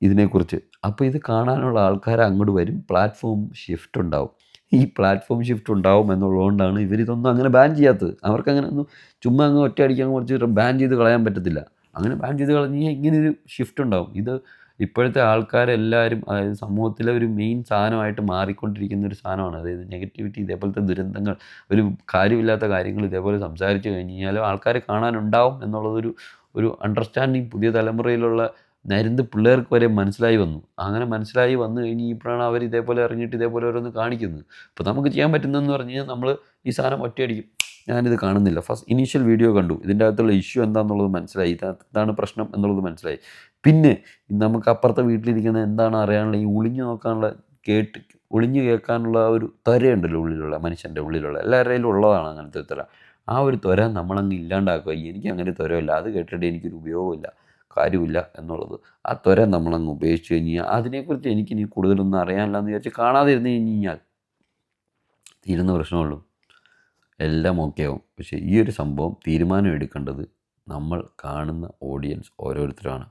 ഇതിനെക്കുറിച്ച്. അപ്പോൾ ഇത് കാണാനുള്ള ആൾക്കാർ അങ്ങോട്ട് വരും, പ്ലാറ്റ്ഫോം ഷിഫ്റ്റ് ഉണ്ടാവും. ഈ പ്ലാറ്റ്ഫോം ഷിഫ്റ്റ് ഉണ്ടാവും എന്നുള്ളതുകൊണ്ടാണ് ഇവരിതൊന്നും അങ്ങനെ ബാൻ ചെയ്യാത്തത്. അവർക്കങ്ങനെ ഒന്നും ചുമ്മാ അങ്ങ് ഒറ്റയടിക്കാൻ കുറച്ച് ബാൻ ചെയ്ത് കളയാൻ പറ്റത്തില്ല. അങ്ങനെ ബാൻ ചെയ്ത് കളഞ്ഞാൽ ഇങ്ങനൊരു ഷിഫ്റ്റ് ഉണ്ടാവും. ഇത് ഇപ്പോഴത്തെ ആൾക്കാരെല്ലാവരും, അതായത് സമൂഹത്തിലെ ഒരു മെയിൻ സാധനമായിട്ട് മാറിക്കൊണ്ടിരിക്കുന്ന ഒരു സാധനമാണ്. അതായത് നെഗറ്റിവിറ്റി, ഇതേപോലത്തെ ദുരന്തങ്ങൾ, ഒരു കാര്യമില്ലാത്ത കാര്യങ്ങൾ ഇതേപോലെ സംസാരിച്ച് കഴിഞ്ഞ് കഴിഞ്ഞാൽ ആൾക്കാർ കാണാനുണ്ടാവും എന്നുള്ളതൊരു അണ്ടർസ്റ്റാൻഡിങ് പുതിയ തലമുറയിലുള്ള നരുന്ന് പിള്ളേർക്ക് വരെ മനസ്സിലായി വന്നു. അങ്ങനെ മനസ്സിലായി വന്നു കഴിഞ്ഞപ്പോഴാണ് അവർ ഇതേപോലെ ഇറങ്ങിയിട്ട് ഇതേപോലെ ഓരോന്ന് കാണിക്കുന്നത്. അപ്പോൾ നമുക്ക് ചെയ്യാൻ പറ്റുന്നതെന്ന് പറഞ്ഞു കഴിഞ്ഞാൽ നമ്മൾ ഈ സാധനം ഒറ്റയടിക്കും ഞാനിത് കാണുന്നില്ല. ഫസ്റ്റ് ഇനീഷ്യൽ വീഡിയോ കണ്ടു, ഇതിൻ്റെ അകത്തുള്ള ഇഷ്യൂ എന്താണെന്നുള്ളത് മനസ്സിലായി, ഇതാണ് പ്രശ്നം എന്നുള്ളത് മനസ്സിലായി. പിന്നെ നമുക്ക് അപ്പുറത്തെ വീട്ടിലിരിക്കുന്ന എന്താണ് അറിയാനുള്ള ഈ ഒളിഞ്ഞു നോക്കാനുള്ള ഒളിഞ്ഞു കേൾക്കാനുള്ള ഒരു ത്വരയുണ്ടല്ലോ ഉള്ളിലുള്ള മനുഷ്യൻ്റെ ഉള്ളിലുള്ള എല്ലാവരുടെയും ഉള്ളതാണ് അങ്ങനത്തെ ത്വര. ആ ഒരു ത്വര നമ്മളങ്ങ് ഇല്ലാണ്ടാക്കുക. എനിക്ക് അങ്ങനെ ത്വരമില്ല, അത് കേട്ടിട്ട് എനിക്കൊരു ഉപയോഗമില്ല, കാര്യമില്ല എന്നുള്ളത്. ആ ത്വര നമ്മളങ്ങ് ഉപേക്ഷിച്ച് കഴിഞ്ഞാൽ അതിനെക്കുറിച്ച് എനിക്കിനി കൂടുതലൊന്നും അറിയാനില്ല എന്ന് വിചാരിച്ച് കാണാതെ ഇരുന്ന് കഴിഞ്ഞാൽ തീരുന്ന പ്രശ്നമുള്ളൂ, എല്ലാം ഓക്കെ ആവും. പക്ഷേ ഈ ഒരു സംഭവം തീരുമാനം എടുക്കേണ്ടത് നമ്മൾ കാണുന്ന ഓഡിയൻസ് ഓരോരുത്തരാണ്.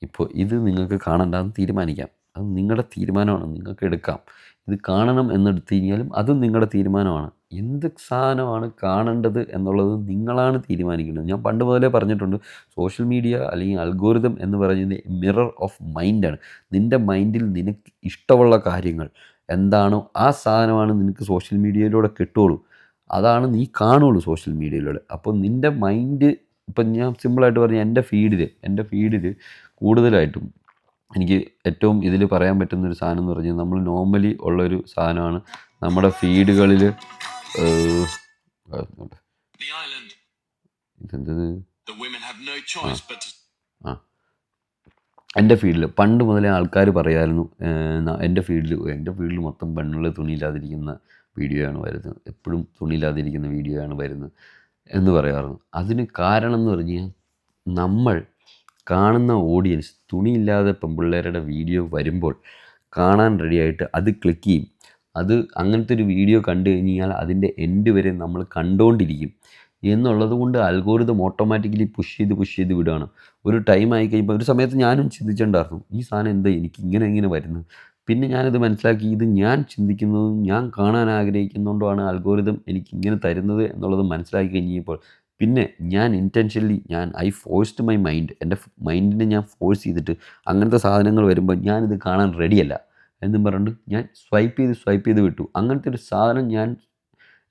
ഇപ്പോൾ ഇത് നിങ്ങൾക്ക് കാണണ്ടെന്ന് തീരുമാനിക്കാം, അത് നിങ്ങളുടെ തീരുമാനമാണ്, നിങ്ങൾക്ക് എടുക്കാം. ഇത് കാണണം എന്നെടുത്തു കഴിഞ്ഞാലും അതും നിങ്ങളുടെ തീരുമാനമാണ്. എന്ത് സാധനമാണ് കാണേണ്ടത് എന്നുള്ളത് നിങ്ങളാണ് തീരുമാനിക്കേണ്ടത്. ഞാൻ പണ്ട് മുതലേ പറഞ്ഞിട്ടുണ്ട്, സോഷ്യൽ മീഡിയ അല്ലെങ്കിൽ അൽഗോരിതം എന്ന് പറയുന്നത് മിറർ ഓഫ് മൈൻഡാണ്. നിൻ്റെ മൈൻഡിൽ നിനക്ക് ഇഷ്ടമുള്ള കാര്യങ്ങൾ എന്താണോ ആ സാധനമാണ് നിനക്ക് സോഷ്യൽ മീഡിയയിലൂടെ കിട്ടുള്ളൂ, അതാണ് നീ കാണുള്ളൂ സോഷ്യൽ മീഡിയയിലൂടെ. അപ്പോൾ നിൻ്റെ മൈൻഡ്, ഇപ്പം ഞാൻ സിമ്പിളായിട്ട് പറഞ്ഞാൽ എൻ്റെ ഫീഡിൽ കൂടുതലായിട്ടും എനിക്ക് ഏറ്റവും ഇതിൽ പറയാൻ പറ്റുന്നൊരു സാധനം എന്ന് പറഞ്ഞാൽ നമ്മൾ നോർമലി ഉള്ളൊരു സാധനമാണ് നമ്മുടെ ഫീഡുകളിൽ ഇതെന്തത് ആ എൻ്റെ ഫീൽഡിൽ പണ്ട് മുതലേ ആൾക്കാർ പറയായിരുന്നു, എൻ്റെ ഫീൽഡിൽ മൊത്തം പെണ്ണുള്ള തുണിയില്ലാതിരിക്കുന്ന വീഡിയോ ആണ് വരുന്നത്, എപ്പോഴും തുണിയില്ലാതിരിക്കുന്ന വീഡിയോ ആണ് വരുന്നത് എന്ന് പറയാറുണ്ട്. അതിന് കാരണം എന്ന് പറഞ്ഞാൽ നമ്മൾ കാണുന്ന ഓഡിയൻസ് തുണിയില്ലാതെ പെൺപിള്ളേരുടെ വീഡിയോ വരുമ്പോൾ കാണാൻ റെഡിയായിട്ട് അത് ക്ലിക്ക് ചെയ്യും. അത് അങ്ങനത്തെ ഒരു വീഡിയോ കണ്ടു കഴിഞ്ഞാൽ അതിൻ്റെ എൻഡ് വരെ നമ്മൾ കണ്ടുകൊണ്ടിരിക്കും എന്നുള്ളത് കൊണ്ട് അൽഗോരിതം ഓട്ടോമാറ്റിക്കലി പുഷ് ചെയ്ത് വിടുകയാണ്. ഒരു ടൈം ആയി കഴിയുമ്പോൾ ഒരു സമയത്ത് ഞാനും ചിന്തിച്ചിട്ടുണ്ടായിരുന്നു, ഈ സാധനം എന്താ എനിക്ക് ഇങ്ങനെ വരുന്നത്. പിന്നെ ഞാനത് മനസ്സിലാക്കി, ഇത് ഞാൻ ചിന്തിക്കുന്നതും ഞാൻ കാണാൻ ആഗ്രഹിക്കുന്നതുകൊണ്ടാണ് അൽഗോരിതം എനിക്ക് ഇങ്ങനെ തരുന്നത് എന്നുള്ളത് മനസ്സിലാക്കി കഴിഞ്ഞപ്പോൾ പിന്നെ ഞാൻ intentionally I forced my mind, എൻ്റെ മൈൻഡിനെ ഞാൻ ഫോഴ്സ് ചെയ്തിട്ട് അങ്ങനത്തെ സാധനങ്ങൾ വരുമ്പോൾ ഞാനിത് കാണാൻ റെഡിയല്ല എന്നും പറഞ്ഞിട്ട് ഞാൻ സ്വൈപ്പ് ചെയ്ത് വിട്ടു. അങ്ങനത്തെ ഒരു സാധനം ഞാൻ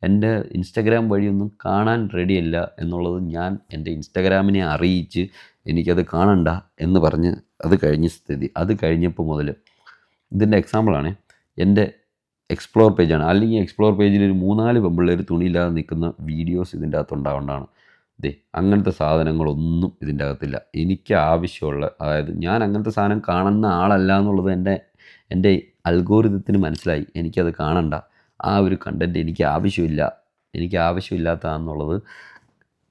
എൻ്റെ ഇൻസ്റ്റഗ്രാം വഴിയൊന്നും കാണാൻ റെഡിയല്ല എന്നുള്ളത് ഞാൻ എൻ്റെ ഇൻസ്റ്റഗ്രാമിനെ അറിയിച്ച് എനിക്കത് കാണണ്ട എന്ന് പറഞ്ഞ് അത് കഴിഞ്ഞപ്പോൾ മുതൽ ഇതിൻ്റെ എക്സാമ്പിളാണ് എൻ്റെ എക്സ്പ്ലോർ പേജാണ്. അല്ലെങ്കിൽ എക്സ്പ്ലോർ പേജിൽ ഒരു 3-4 പെമ്പിള്ളേർ തുണിയില്ലാതെ നിൽക്കുന്ന വീഡിയോസ് ഇതിൻ്റെ അകത്ത് ഉണ്ടാവേണ്ടതാണ്. അങ്ങനത്തെ സാധനങ്ങളൊന്നും ഇതിൻ്റെ അകത്തില്ല. എനിക്ക് ആവശ്യമുള്ള, അതായത് ഞാൻ അങ്ങനത്തെ സാധനം കാണുന്ന ആളല്ല എന്നുള്ളത് എൻ്റെ അൽഗോരിതത്തിന് മനസ്സിലായി. എനിക്കത് കാണണ്ട, ആ ഒരു കണ്ടൻറ്റ് എനിക്ക് ആവശ്യമില്ലാത്തതാണെന്നുള്ളത്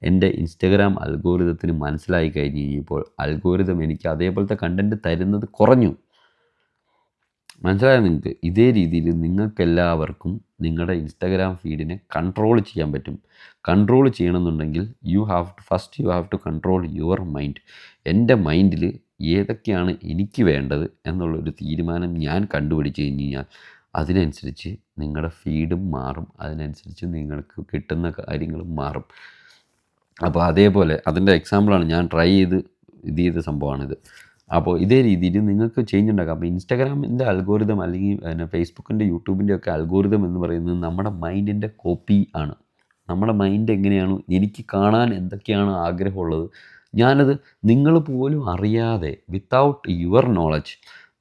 എൻ്റെ ഇൻസ്റ്റഗ്രാം അൽഗോരിതത്തിന് മനസ്സിലായി കഴിഞ്ഞപ്പോൾ അൽഗോരിതം എനിക്ക് അതേപോലത്തെ കണ്ടൻറ്റ് തരുന്നത് കുറഞ്ഞു. മനസ്സിലായോ നിങ്ങൾക്ക്? ഇതേ രീതിയിൽ നിങ്ങൾക്കെല്ലാവർക്കും നിങ്ങളുടെ ഇൻസ്റ്റഗ്രാം ഫീഡിനെ കൺട്രോൾ ചെയ്യാൻ പറ്റും. കൺട്രോൾ ചെയ്യണമെന്നുണ്ടെങ്കിൽ you have to control your mind. എൻ്റെ മൈൻഡിൽ ഏതൊക്കെയാണ് എനിക്ക് വേണ്ടത് എന്നുള്ളൊരു തീരുമാനം ഞാൻ കണ്ടുപിടിച്ച് കഴിഞ്ഞാൽ അതിനനുസരിച്ച് നിങ്ങളുടെ ഫീഡും മാറും, അതിനനുസരിച്ച് നിങ്ങൾക്ക് കിട്ടുന്ന കാര്യങ്ങളും മാറും. അപ്പോൾ അതേപോലെ അതിൻ്റെ എക്സാമ്പിളാണ് ഞാൻ ട്രൈ ചെയ്ത സംഭവമാണിത്. അപ്പോൾ ഇതേ രീതിയിൽ നിങ്ങൾക്ക് ചേഞ്ച് ഉണ്ടാക്കാം. അപ്പോൾ ഇൻസ്റ്റാഗ്രാമിൻ്റെ അൽഗോരിതം അല്ലെങ്കിൽ ഫേസ്ബുക്കിൻ്റെ യൂട്യൂബിൻ്റെ ഒക്കെ അൽഗോരിതം എന്ന് പറയുന്നത് നമ്മുടെ മൈൻഡിൻ്റെ കോപ്പി ആണ്. നമ്മുടെ മൈൻഡ് എങ്ങനെയാണോ, എനിക്ക് കാണാൻ എന്തൊക്കെയാണ് ആഗ്രഹമുള്ളത്, ഞാനത് നിങ്ങൾ പോലും അറിയാതെ, വിത്തൗട്ട് യുവർ നോളജ്,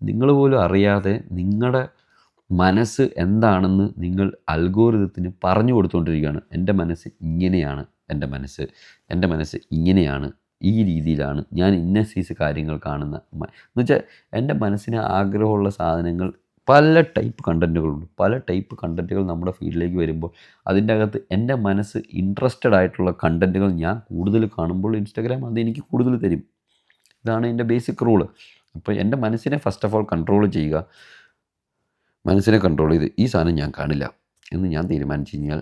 നിങ്ങൾ പോലും അറിയാതെ നിങ്ങളുടെ മനസ്സ് എന്താണെന്ന് നിങ്ങൾ അൽഗോരിതത്തിന് പറഞ്ഞു കൊടുത്തുകൊണ്ടിരിക്കുകയാണ്. എൻ്റെ മനസ്സ് ഇങ്ങനെയാണ്, എൻ്റെ മനസ്സ് ഇങ്ങനെയാണ്, ഈ രീതിയിലാണ് ഞാൻ ഇന്ന സൈസ് കാര്യങ്ങൾ കാണുന്ന എന്ന് വെച്ചാൽ എൻ്റെ മനസ്സിന് ആഗ്രഹമുള്ള സാധനങ്ങൾ പല ടൈപ്പ് കണ്ടൻറ്റുകൾ നമ്മുടെ ഫീൽഡിലേക്ക് വരുമ്പോൾ അതിൻ്റെ അകത്ത് എൻ്റെ മനസ്സ് ഇൻട്രസ്റ്റഡ് ആയിട്ടുള്ള കണ്ടൻറ്റുകൾ ഞാൻ കൂടുതൽ കാണുമ്പോൾ ഇൻസ്റ്റാഗ്രാം അതെനിക്ക് കൂടുതൽ തരും. ഇതാണ് എൻ്റെ ബേസിക് റൂള്. അപ്പോൾ എൻ്റെ മനസ്സിനെ ഫസ്റ്റ് ഓഫ് ഓൾ കൺട്രോൾ ചെയ്യുക. മനസ്സിനെ കൺട്രോൾ ചെയ്ത് ഈ സാധനം ഞാൻ കാണില്ല എന്ന് ഞാൻ തീരുമാനിച്ചു കഴിഞ്ഞാൽ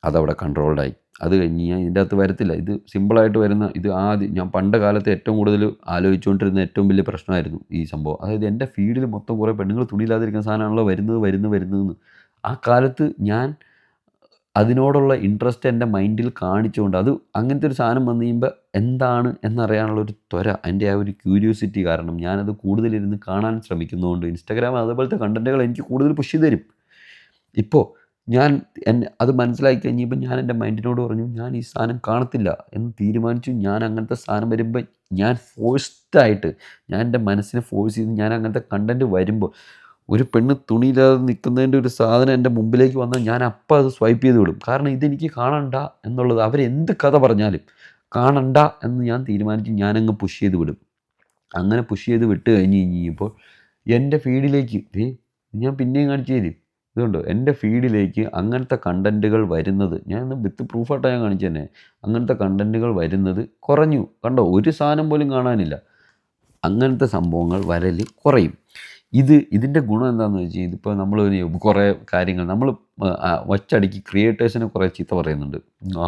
അതവിടെ കൺട്രോൾഡായി. അത് കഴിഞ്ഞ് ഞാൻ ഇതിൻ്റെ അകത്ത് വരത്തില്ല. ഇത് സിമ്പിളായിട്ട് വരുന്ന, ഇത് ആദ്യം ഞാൻ പണ്ട് കാലത്ത് ഏറ്റവും കൂടുതൽ ആലോചിച്ചുകൊണ്ടിരുന്ന ഏറ്റവും വലിയ പ്രശ്നമായിരുന്നു ഈ സംഭവം. അതായത് എൻ്റെ ഫീഡിൽ മൊത്തം കുറേ പെണ്ണുങ്ങൾ തുണിയില്ലാതിരിക്കുന്ന സാധനമാണല്ലോ വരുന്നതെന്ന്. ആ കാലത്ത് ഞാൻ അതിനോടുള്ള ഇൻട്രസ്റ്റ് എൻ്റെ മൈൻഡിൽ കാണിച്ചുകൊണ്ട് അത് അങ്ങനത്തെ ഒരു സാധനം വന്നു കഴിയുമ്പോൾ എന്താണ് എന്നറിയാനുള്ളൊരു ത്വര, എൻ്റെ ആ ഒരു ക്യൂരിയോസിറ്റി കാരണം ഞാനത് കൂടുതലിരുന്ന് കാണാൻ ശ്രമിക്കുന്നതുകൊണ്ട് ഇൻസ്റ്റാഗ്രാം അതുപോലത്തെ കണ്ടൻറ്റുകൾ എനിക്ക് കൂടുതൽ പുഷ് ചെയ്ത് തരും. ഇപ്പോൾ ഞാൻ അത് മനസ്സിലാക്കി കഴിഞ്ഞപ്പോൾ ഞാൻ എൻ്റെ മൈൻഡിനോട് പറഞ്ഞു ഞാൻ ഈ സാധനം കാണത്തില്ല എന്ന് തീരുമാനിച്ചു. ഞാൻ അങ്ങനത്തെ സാധനം വരുമ്പോൾ ഞാൻ ഫോഴ്സ്ഡായിട്ട് ഞാൻ എൻ്റെ മനസ്സിനെ ഫോഴ്സ് ചെയ്ത് ഞാൻ അങ്ങനത്തെ കണ്ടൻറ്റ് വരുമ്പോൾ ഒരു പെണ്ണ് തുണിയില്ലാതെ നിൽക്കുന്നതിൻ്റെ ഒരു സാധനം എൻ്റെ മുമ്പിലേക്ക് വന്നാൽ ഞാൻ അപ്പം അത് സ്വൈപ്പ് ചെയ്ത് വിടും. കാരണം ഇതെനിക്ക് കാണണ്ട എന്നുള്ളത് അവരെന്ത് കഥ പറഞ്ഞാലും കാണണ്ട എന്ന് ഞാൻ തീരുമാനിച്ച് ഞാനങ്ങ് പുഷ് ചെയ്ത് വിടും. അങ്ങനെ പുഷ് ചെയ്ത് വിട്ട് കഴിഞ്ഞ് കഴിഞ്ഞപ്പോൾ എൻ്റെ ഫീഡിലേക്ക് ഞാൻ പിന്നെയും കാണിച്ചു തരും. ഇതുകൊണ്ടോ എൻ്റെ ഫീഡിലേക്ക് അങ്ങനത്തെ കണ്ടൻറ്റുകൾ വരുന്നത് ഞാൻ വിത്ത് പ്രൂഫായിട്ടാണ് ഞാൻ കാണിച്ചു തന്നെ. അങ്ങനത്തെ കണ്ടൻറ്റുകൾ വരുന്നത് കുറഞ്ഞു. കണ്ടോ, ഒരു സാധനം പോലും കാണാനില്ല. അങ്ങനത്തെ സംഭവങ്ങൾ വരൽ കുറയും. ഇതിൻ്റെ ഗുണം എന്താണെന്ന് വെച്ചാൽ ഇതിപ്പോൾ നമ്മൾ കുറേ കാര്യങ്ങൾ നമ്മൾ ഒറ്റയടിക്ക് ക്രിയേറ്റേഴ്സിനെ കുറേ ചീത്ത പറയുന്നുണ്ട്.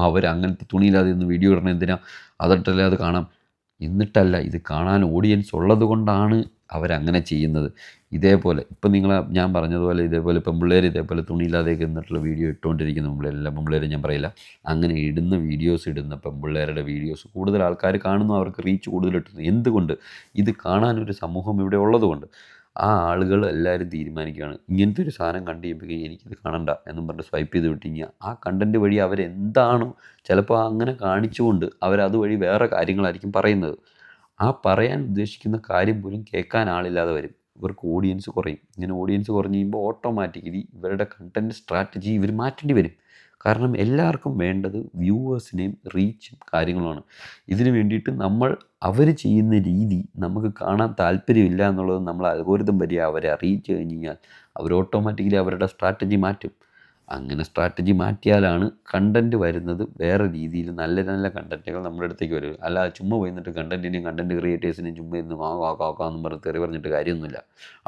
അവർ അങ്ങനത്തെ തുണിയില്ലാതെ ഒന്ന് വീഡിയോ ഇടണം എന്തിനാ, അതിട്ടല്ലേ അത് കാണാം. എന്നിട്ടല്ല, ഇത് കാണാൻ ഓഡിയൻസ് ഉള്ളത് കൊണ്ടാണ് അവരങ്ങനെ ചെയ്യുന്നത്. ഇതേപോലെ ഇപ്പം ഞാൻ പറഞ്ഞതുപോലെ ഇതേപോലെ പെൺപിള്ളേർ ഇതേപോലെ തുണിയില്ലാതെയൊക്കെ എന്നിട്ടുള്ള വീഡിയോ ഇട്ടുകൊണ്ടിരിക്കുന്ന പെൺപിള്ളേരെല്ലാം പെൺപിള്ളേരെ ഞാൻ പറയില്ല. അങ്ങനെ ഇടുന്ന വീഡിയോസ് ഇടുന്ന പെൺപിള്ളേരുടെ വീഡിയോസ് കൂടുതൽ ആൾക്കാർ കാണുന്നു, അവർക്ക് റീച്ച് കൂടുതൽ കിട്ടുന്നു. എന്തുകൊണ്ട്? ഇത് കാണാനൊരു സമൂഹം ഇവിടെ ഉള്ളതുകൊണ്ട്. ആ ആളുകൾ എല്ലാവരും തീരുമാനിക്കുകയാണ് ഇങ്ങനത്തെ ഒരു സാധനം കണ്ടു കഴിയുമ്പോൾ എനിക്കിത് കാണണ്ട എന്നും പറഞ്ഞ് സ്വൈപ്പ് ചെയ്ത് വിട്ട് കഴിഞ്ഞാൽ ആ കണ്ടൻറ്റ് വഴി അവരെന്താണോ ചിലപ്പോൾ അങ്ങനെ കാണിച്ചുകൊണ്ട് അവരതുവഴി വേറെ കാര്യങ്ങളായിരിക്കും പറയുന്നത്. ആ പറയാൻ ഉദ്ദേശിക്കുന്ന കാര്യം പോലും കേൾക്കാൻ ആളില്ലാതെ വരും. ഇവർക്ക് ഓഡിയൻസ് കുറയും. ഇങ്ങനെ ഓഡിയൻസ് കുറഞ്ഞ് കഴിയുമ്പോൾ ഓട്ടോമാറ്റിക്കലി ഇവരുടെ കണ്ടൻറ്റ് സ്ട്രാറ്റജി ഇവർ മാറ്റേണ്ടി വരും. കാരണം എല്ലാവർക്കും വേണ്ടത് വ്യൂവേഴ്സിനെയും റീച്ചും കാര്യങ്ങളുമാണ്. ഇതിന് വേണ്ടിയിട്ട് അവർ ചെയ്യുന്ന രീതി നമുക്ക് കാണാൻ താല്പര്യമില്ല എന്നുള്ളത് നമ്മൾ അൽഗോരിതം വഴി അവരെ അറിയിച്ചു കഴിഞ്ഞ് കഴിഞ്ഞാൽ അവർ ഓട്ടോമാറ്റിക്കലി അവരുടെ സ്ട്രാറ്റജി മാറ്റും. അങ്ങനെ സ്ട്രാറ്റജി മാറ്റിയാലാണ് കണ്ടൻറ്റ് വരുന്നത് വേറെ രീതിയിൽ നല്ല നല്ല കണ്ടൻറ്റുകൾ നമ്മുടെ അടുത്തേക്ക് വരും. അല്ല ചുമ്മാ പോയിരുന്നിട്ട് കണ്ടൻറ്റ് ക്രിയേറ്റേഴ്സിനെയും ചുമ്മാ ഇന്ന് കാക്കാന്ന് പറഞ്ഞ് തെറി പറഞ്ഞിട്ട് കാര്യമൊന്നുമില്ല.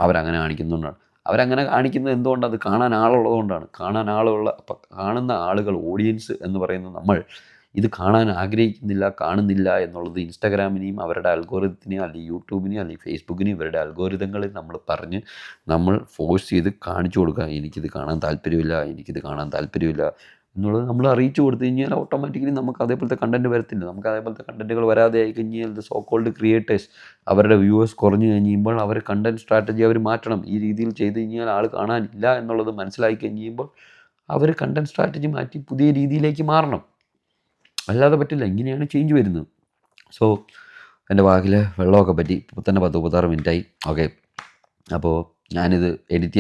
അവരങ്ങനെ കാണിക്കുന്നതുകൊണ്ടാണ്. അവരങ്ങനെ കാണിക്കുന്നത് എന്തുകൊണ്ടാണ്? അത് കാണാൻ ആളുള്ളതുകൊണ്ടാണ്. കാണുന്ന ആളുകൾ, ഓഡിയൻസ് എന്ന് പറയുന്നത് നമ്മൾ ഇത് കാണാൻ ആഗ്രഹിക്കുന്നില്ല, കാണുന്നില്ല എന്നുള്ളത് ഇൻസ്റ്റാഗ്രാമിനെയും അവരുടെ അൽഗോരിതത്തിനെയും അല്ലെങ്കിൽ യൂട്യൂബിനെയും അല്ലെങ്കിൽ ഫേസ്ബുക്കിനെയും ഇവരുടെ അൽഗോരിതങ്ങളിൽ നമ്മൾ ഫോഴ്സ് ചെയ്ത് കാണിച്ചു കൊടുക്കുക. എനിക്കിത് കാണാൻ താല്പര്യമില്ല എന്നുള്ളത് നമ്മൾ അറിയിച്ചു കൊടുത്തു കഴിഞ്ഞാൽ ഓട്ടോമാറ്റിക്കലി നമുക്ക് അതേപോലത്തെ കണ്ടൻറ്റ് വരത്തില്ല. നമുക്ക് അതേപോലത്തെ കണ്ടൻറ്റുകൾ വരാതെ ആയി കഴിഞ്ഞാൽ സോ കോൾഡ് ക്രിയേറ്റേഴ്സ് അവരുടെ വ്യൂവേഴ്സ് കുറഞ്ഞു കഴിയുമ്പോൾ അവർ കണ്ടൻറ്റ് സ്ട്രാറ്റജി അവർ മാറ്റണം. ഈ രീതിയിൽ ചെയ്ത് കഴിഞ്ഞാൽ ആൾ കാണാനില്ല എന്നുള്ളത് മനസ്സിലാക്കി കഴിയുമ്പോൾ അവർ കണ്ടൻറ്റ് സ്ട്രാറ്റജി മാറ്റി പുതിയ രീതിയിലേക്ക് മാറണം. അല്ലാതെ പറ്റില്ല. ഇങ്ങനെയാണ് ചേഞ്ച് വരുന്നത്. സോ എൻ്റെ വാക്കിൽ വെള്ളമൊക്കെ പറ്റി. ഇപ്പോൾ തന്നെ 10-36 മിനിറ്റായി. ഓക്കെ, അപ്പോൾ ഞാനിത് എഡിറ്റ്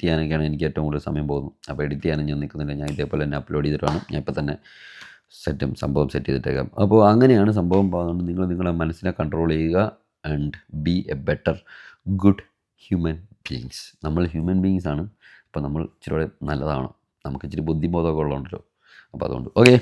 ചെയ്യാനൊക്കെയാണ് എനിക്ക് ഏറ്റവും കൂടുതൽ സമയം പോകുന്നത്. അപ്പോൾ എഡിറ്റ് ചെയ്യാനും ഞാൻ നിൽക്കുന്നില്ല. ഞാൻ ഇതേപോലെ തന്നെ അപ്ലോഡ് ചെയ്തിട്ടാണ് ഞാൻ ഇപ്പോൾ തന്നെ സംഭവം സെറ്റ് ചെയ്തിട്ടേക്കാം. അപ്പോൾ അങ്ങനെയാണ് സംഭവം പോകുന്നത്. നിങ്ങൾ നിങ്ങളുടെ മനസ്സിനെ കൺട്രോൾ ചെയ്യുക and B A better good human beings. നമ്മൾ ഹ്യൂമൻ ബീയിങ്സ് ആണ്. അപ്പോൾ നമ്മൾ ഇച്ചിരി കൂടെ നല്ലതാണ്. നമുക്ക് ഇച്ചിരി ബുദ്ധിബോധമൊക്കെ ഉള്ളതുകൊണ്ടല്ലോ. അപ്പോൾ അതുകൊണ്ട് ഓക്കെ.